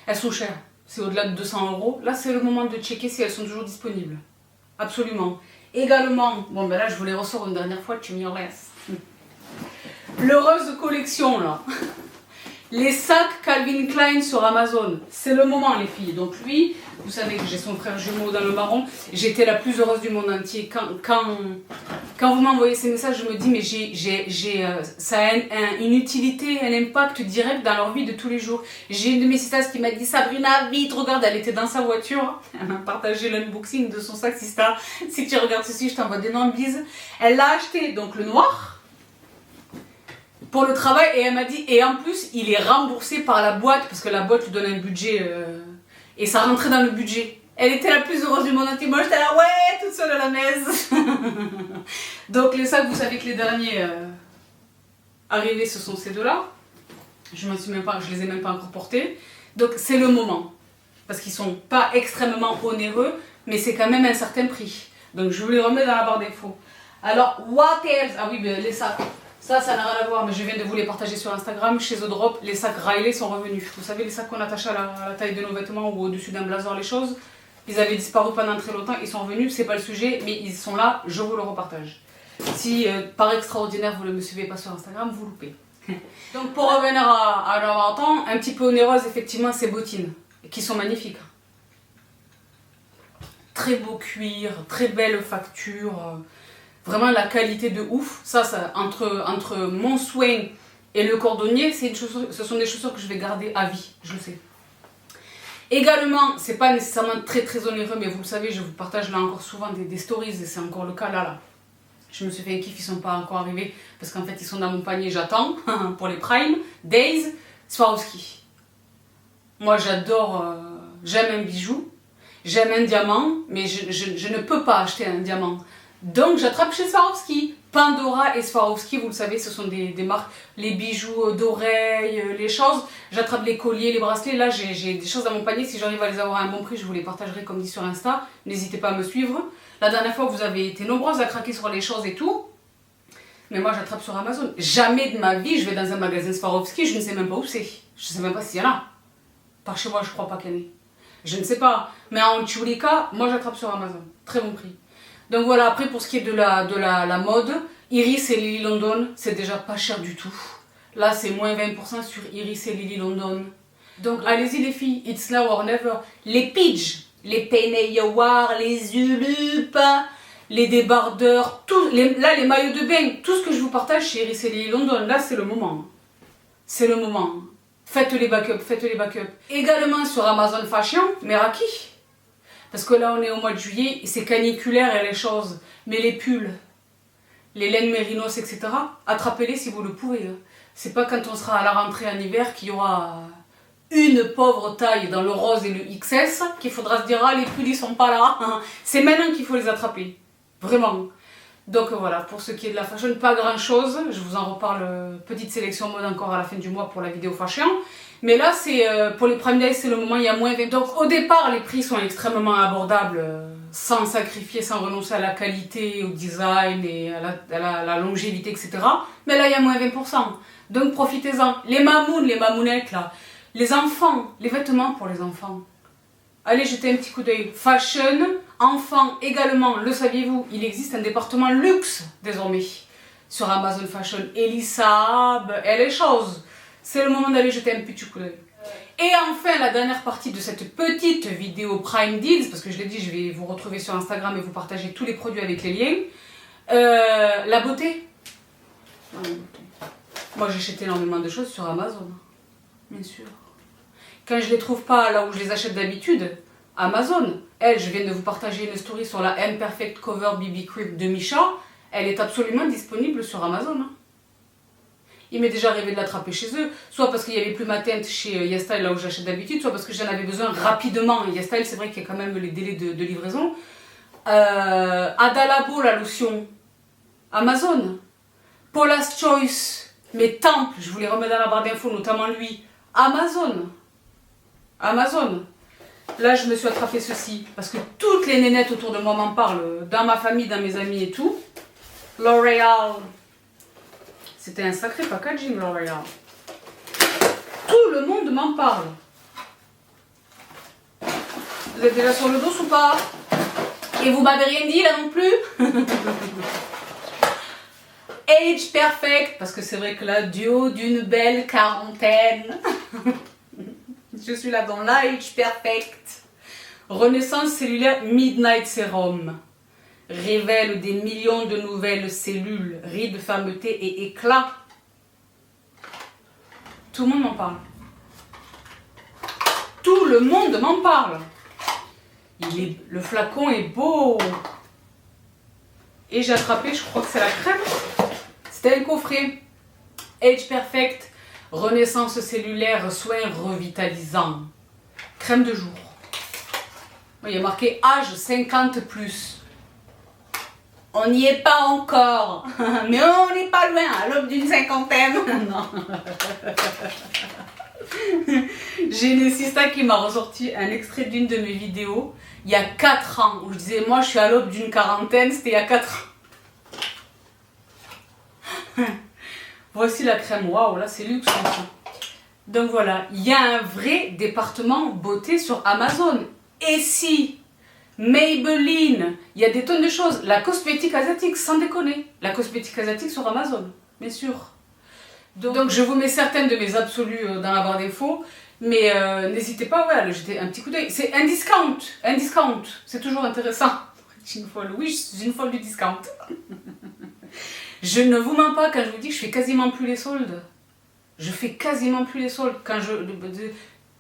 Elles sont chères, c'est au-delà de 200 €. Là, c'est le moment de checker si elles sont toujours disponibles. Absolument. Également, bon ben là, je vous les ressors une dernière fois, tu m'y laisses. L'heureuse collection, là. Les sacs Calvin Klein sur Amazon. C'est le moment, les filles. Donc lui, vous savez que j'ai son frère jumeau dans le marron. J'étais la plus heureuse du monde entier. Quand vous m'envoyez ces messages, je me dis, mais ça a une utilité, un impact direct dans leur vie de tous les jours. J'ai une de mes sisters qui m'a dit, Sabrina, vite, regarde, elle était dans sa voiture. Elle m'a partagé l'unboxing de son sac, sister. Si tu regardes ceci, je t'envoie d'énormes bises. Elle l'a acheté, donc le noir, pour le travail, et elle m'a dit, et en plus, il est remboursé par la boîte, parce que la boîte lui donne un budget, et ça rentrait dans le budget. Elle était la plus heureuse du monde entier. Moi, j'étais là, ouais, toute seule à la messe. Donc, les sacs, vous savez que les derniers arrivés, ce sont ces deux-là. Je les ai même pas encore portés. Donc, c'est le moment. Parce qu'ils sont pas extrêmement onéreux, mais c'est quand même un certain prix. Donc, je vous les remets dans la barre d'infos. Alors, what else? Ah oui, ben, les sacs. Ça n'a rien à voir, mais je viens de vous les partager sur Instagram. Chez The Drop, les sacs Riley sont revenus. Vous savez, les sacs qu'on attache à la taille de nos vêtements ou au-dessus d'un blazer, les choses. Ils avaient disparu pendant très longtemps, ils sont revenus, c'est pas le sujet, mais ils sont là, je vous le repartage. Si par extraordinaire vous ne me suivez pas sur Instagram, vous loupez. Donc pour revenir à l'amaton, un petit peu onéreuse, effectivement, ces bottines, qui sont magnifiques. Très beau cuir, très belle facture. Vraiment la qualité de ouf. Ça entre mon soin et le cordonnier, ce sont des chaussures que je vais garder à vie, je le sais. Également, c'est pas nécessairement très très onéreux, mais vous le savez, je vous partage là encore souvent des stories, et c'est encore le cas là. Je me suis fait un kiff, ils sont pas encore arrivés, parce qu'en fait ils sont dans mon panier, j'attends, pour les Prime Days, Swarovski. Moi j'adore, j'aime un bijou, j'aime un diamant, mais je ne peux pas acheter un diamant. Donc j'attrape chez Swarovski. Pandora et Swarovski, vous le savez, ce sont des marques, les bijoux d'oreilles, les choses. J'attrape les colliers, les bracelets. Là, j'ai des choses dans mon panier. Si j'arrive à les avoir à un bon prix, je vous les partagerai comme dit sur Insta. N'hésitez pas à me suivre. La dernière fois, vous avez été nombreuses à craquer sur les choses et tout. Mais moi, j'attrape sur Amazon. Jamais de ma vie, je vais dans un magasin Swarovski, je ne sais même pas où c'est. Je ne sais même pas s'il y en a. Par chez moi, je crois pas qu'il y en ait. Je ne sais pas. Mais en tous les cas, moi, j'attrape sur Amazon. Très bon prix. Donc voilà, après pour ce qui est de la mode, Iris et Lily London, c'est déjà pas cher du tout. Là, c'est moins 20% sur Iris et Lily London. Donc allez-y les filles, it's now or never. Les Pidge, les Penny Yawar, les Ulup, les débardeurs, là les maillots de bain, tout ce que je vous partage chez Iris et Lily London, là c'est le moment. C'est le moment. Faites les backups, faites les backups. Également sur Amazon Fashion, Meraki. Parce que là, on est au mois de juillet, c'est caniculaire et les choses. Mais les pulls, les laines mérinos, etc., attrapez-les si vous le pouvez. C'est pas quand on sera à la rentrée en hiver qu'il y aura une pauvre taille dans le rose et le XS qu'il faudra se dire « Ah, les pulls, ils sont pas là. » C'est maintenant qu'il faut les attraper. Vraiment. Donc voilà, pour ce qui est de la fashion, pas grand-chose. Je vous en reparle, petite sélection mode encore à la fin du mois pour la vidéo fashion. Mais là, c'est pour les Prime Days, c'est le moment, il y a moins 20. Donc au départ, les prix sont extrêmement abordables, sans sacrifier, sans renoncer à la qualité, au design et à la longévité, etc. Mais là, il y a moins 20%. Donc profitez-en. Les mamounes, les mamounettes, là. Les enfants, les vêtements pour les enfants. Allez jeter un petit coup d'œil. Fashion, enfants également, le saviez-vous, il existe un département luxe désormais sur Amazon Fashion. Elisa, et les choses. C'est le moment d'aller jeter un petit coup d'œil. Et enfin, la dernière partie de cette petite vidéo Prime Deals, parce que je l'ai dit, je vais vous retrouver sur Instagram et vous partager tous les produits avec les liens. La beauté. Moi, j'achète énormément de choses sur Amazon, bien sûr. Quand je ne les trouve pas là où je les achète d'habitude, Amazon. Elle, je viens de vous partager une story sur la Imperfect Cover BB Cream de Misha. Elle est absolument disponible sur Amazon. Il m'est déjà arrivé de l'attraper chez eux, soit parce qu'il n'y avait plus ma teinte chez YesStyle, là où j'achète d'habitude, soit parce que j'en avais besoin rapidement. YesStyle, c'est vrai qu'il y a quand même les délais de livraison. Adalabo, la lotion, Amazon. Paula's Choice, mes temples, je vous les remets dans la barre d'infos, notamment lui, Amazon. Amazon. Là, je me suis attrapé ceci, parce que toutes les nénettes autour de moi m'en parlent, dans ma famille, dans mes amis et tout. L'Oréal. C'était un sacré packaging, L'Oréal. Tout le monde m'en parle. Vous êtes déjà sur le dos ou pas? Et vous m'avez rien dit là non plus? Age Perfect, parce que c'est vrai que là, du haut d'une belle quarantaine, je suis là dans l'Age Perfect. Renaissance cellulaire Midnight Serum. Révèle des millions de nouvelles cellules, rides, fermeté et éclat. Tout le monde m'en parle. Tout le monde m'en parle. Le flacon est beau. Et j'ai attrapé, je crois que c'est la crème. C'était un coffret. Age Perfect, renaissance cellulaire, soins revitalisants. Crème de jour. Il y a marqué âge 50+. On n'y est pas encore, mais on n'est pas loin, à l'aube d'une cinquantaine. Non. J'ai une sista qui m'a ressorti un extrait d'une de mes vidéos il y a 4 ans, où je disais, moi je suis à l'aube d'une quarantaine, c'était il y a 4 ans. Voici la crème, waouh, là c'est luxe. Donc voilà, il y a un vrai département beauté sur Amazon. Et si Maybelline, il y a des tonnes de choses. La cosmétique asiatique, sans déconner. La cosmétique asiatique sur Amazon, bien sûr. Donc je vous mets certaines de mes absolus dans la barre d'infos. Mais n'hésitez pas à aller jeter un petit coup d'œil. C'est un discount. Un discount. C'est toujours intéressant. Je suis une folle. Oui, je suis une folle du discount. Je ne vous mens pas quand je vous dis que je fais quasiment plus les soldes. Je fais quasiment plus les soldes. Quand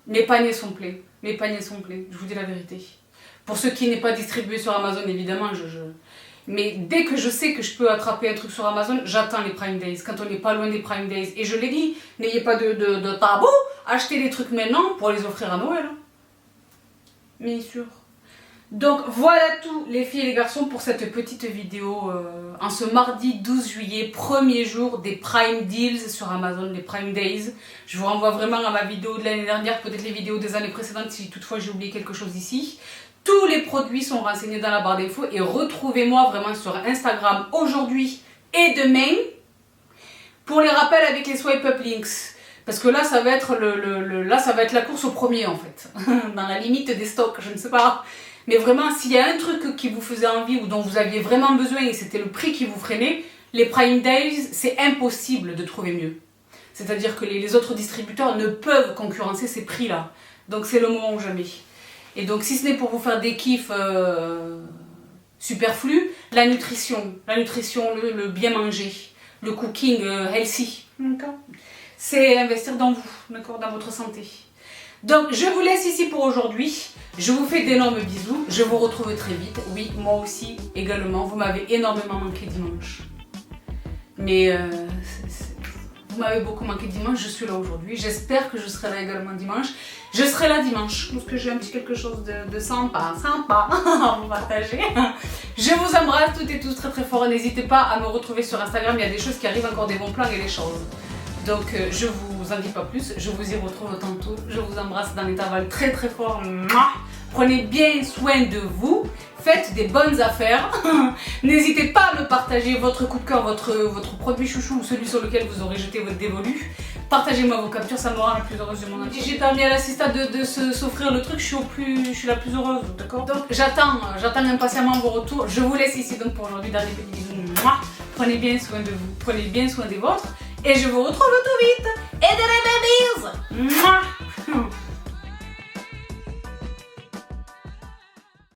mes paniers sont pleins. Mes paniers sont pleins. Je vous dis la vérité. Pour ce qui n'est pas distribué sur Amazon, évidemment, mais dès que je sais que je peux attraper un truc sur Amazon, j'attends les Prime Days, quand on n'est pas loin des Prime Days. Et je l'ai dit, n'ayez pas de tabou, achetez des trucs maintenant pour les offrir à Noël. Bien sûr. Donc voilà tout les filles et les garçons pour cette petite vidéo en ce mardi 12 juillet, premier jour des Prime Deals sur Amazon, les Prime Days. Je vous renvoie vraiment à ma vidéo de l'année dernière, peut-être les vidéos des années précédentes si toutefois j'ai oublié quelque chose ici. Tous les produits sont renseignés dans la barre d'infos et retrouvez-moi vraiment sur Instagram aujourd'hui et demain pour les rappels avec les swipe up links. Parce que là ça va être là ça va être la course au premier en fait, dans la limite des stocks, je ne sais pas. Mais vraiment, s'il y a un truc qui vous faisait envie ou dont vous aviez vraiment besoin et c'était le prix qui vous freinait, les Prime Days, c'est impossible de trouver mieux. C'est-à-dire que les autres distributeurs ne peuvent concurrencer ces prix-là. Donc c'est le moment ou jamais. Et donc si ce n'est pour vous faire des kiffs superflus, la nutrition, le bien manger, le cooking healthy, c'est investir dans vous, d'accord, dans votre santé. Donc je vous laisse ici pour aujourd'hui. Je vous fais d'énormes bisous. Je vous retrouve très vite. Oui, moi aussi également. Vous m'avez énormément manqué dimanche. Mais vous m'avez beaucoup manqué dimanche. Je suis là aujourd'hui. J'espère que je serai là également dimanche. Je serai là dimanche parce que j'ai un petit quelque chose de sympa à vous partager. Je vous embrasse toutes et tous très très fort. N'hésitez pas à me retrouver sur Instagram. Il y a des choses qui arrivent, encore des bons plans et des choses. Donc je vous en dis pas plus, je vous y retrouve tantôt. Je vous embrasse dans l'intervalle très très fort. Prenez bien soin de vous, faites des bonnes affaires. N'hésitez pas à me partager votre coup de cœur, votre produit chouchou ou celui sur lequel vous aurez jeté votre dévolu. Partagez-moi vos captures, ça me rend la plus heureuse du monde entier. J'ai permis à l'assistant de s'offrir le truc, je suis la plus heureuse, d'accord? Donc j'attends impatiemment vos retours. Je vous laisse ici donc pour aujourd'hui, dernier petit bisou. Prenez bien soin de vous, prenez bien soin des vôtres. Et je vous retrouve tout vite. Et des babies.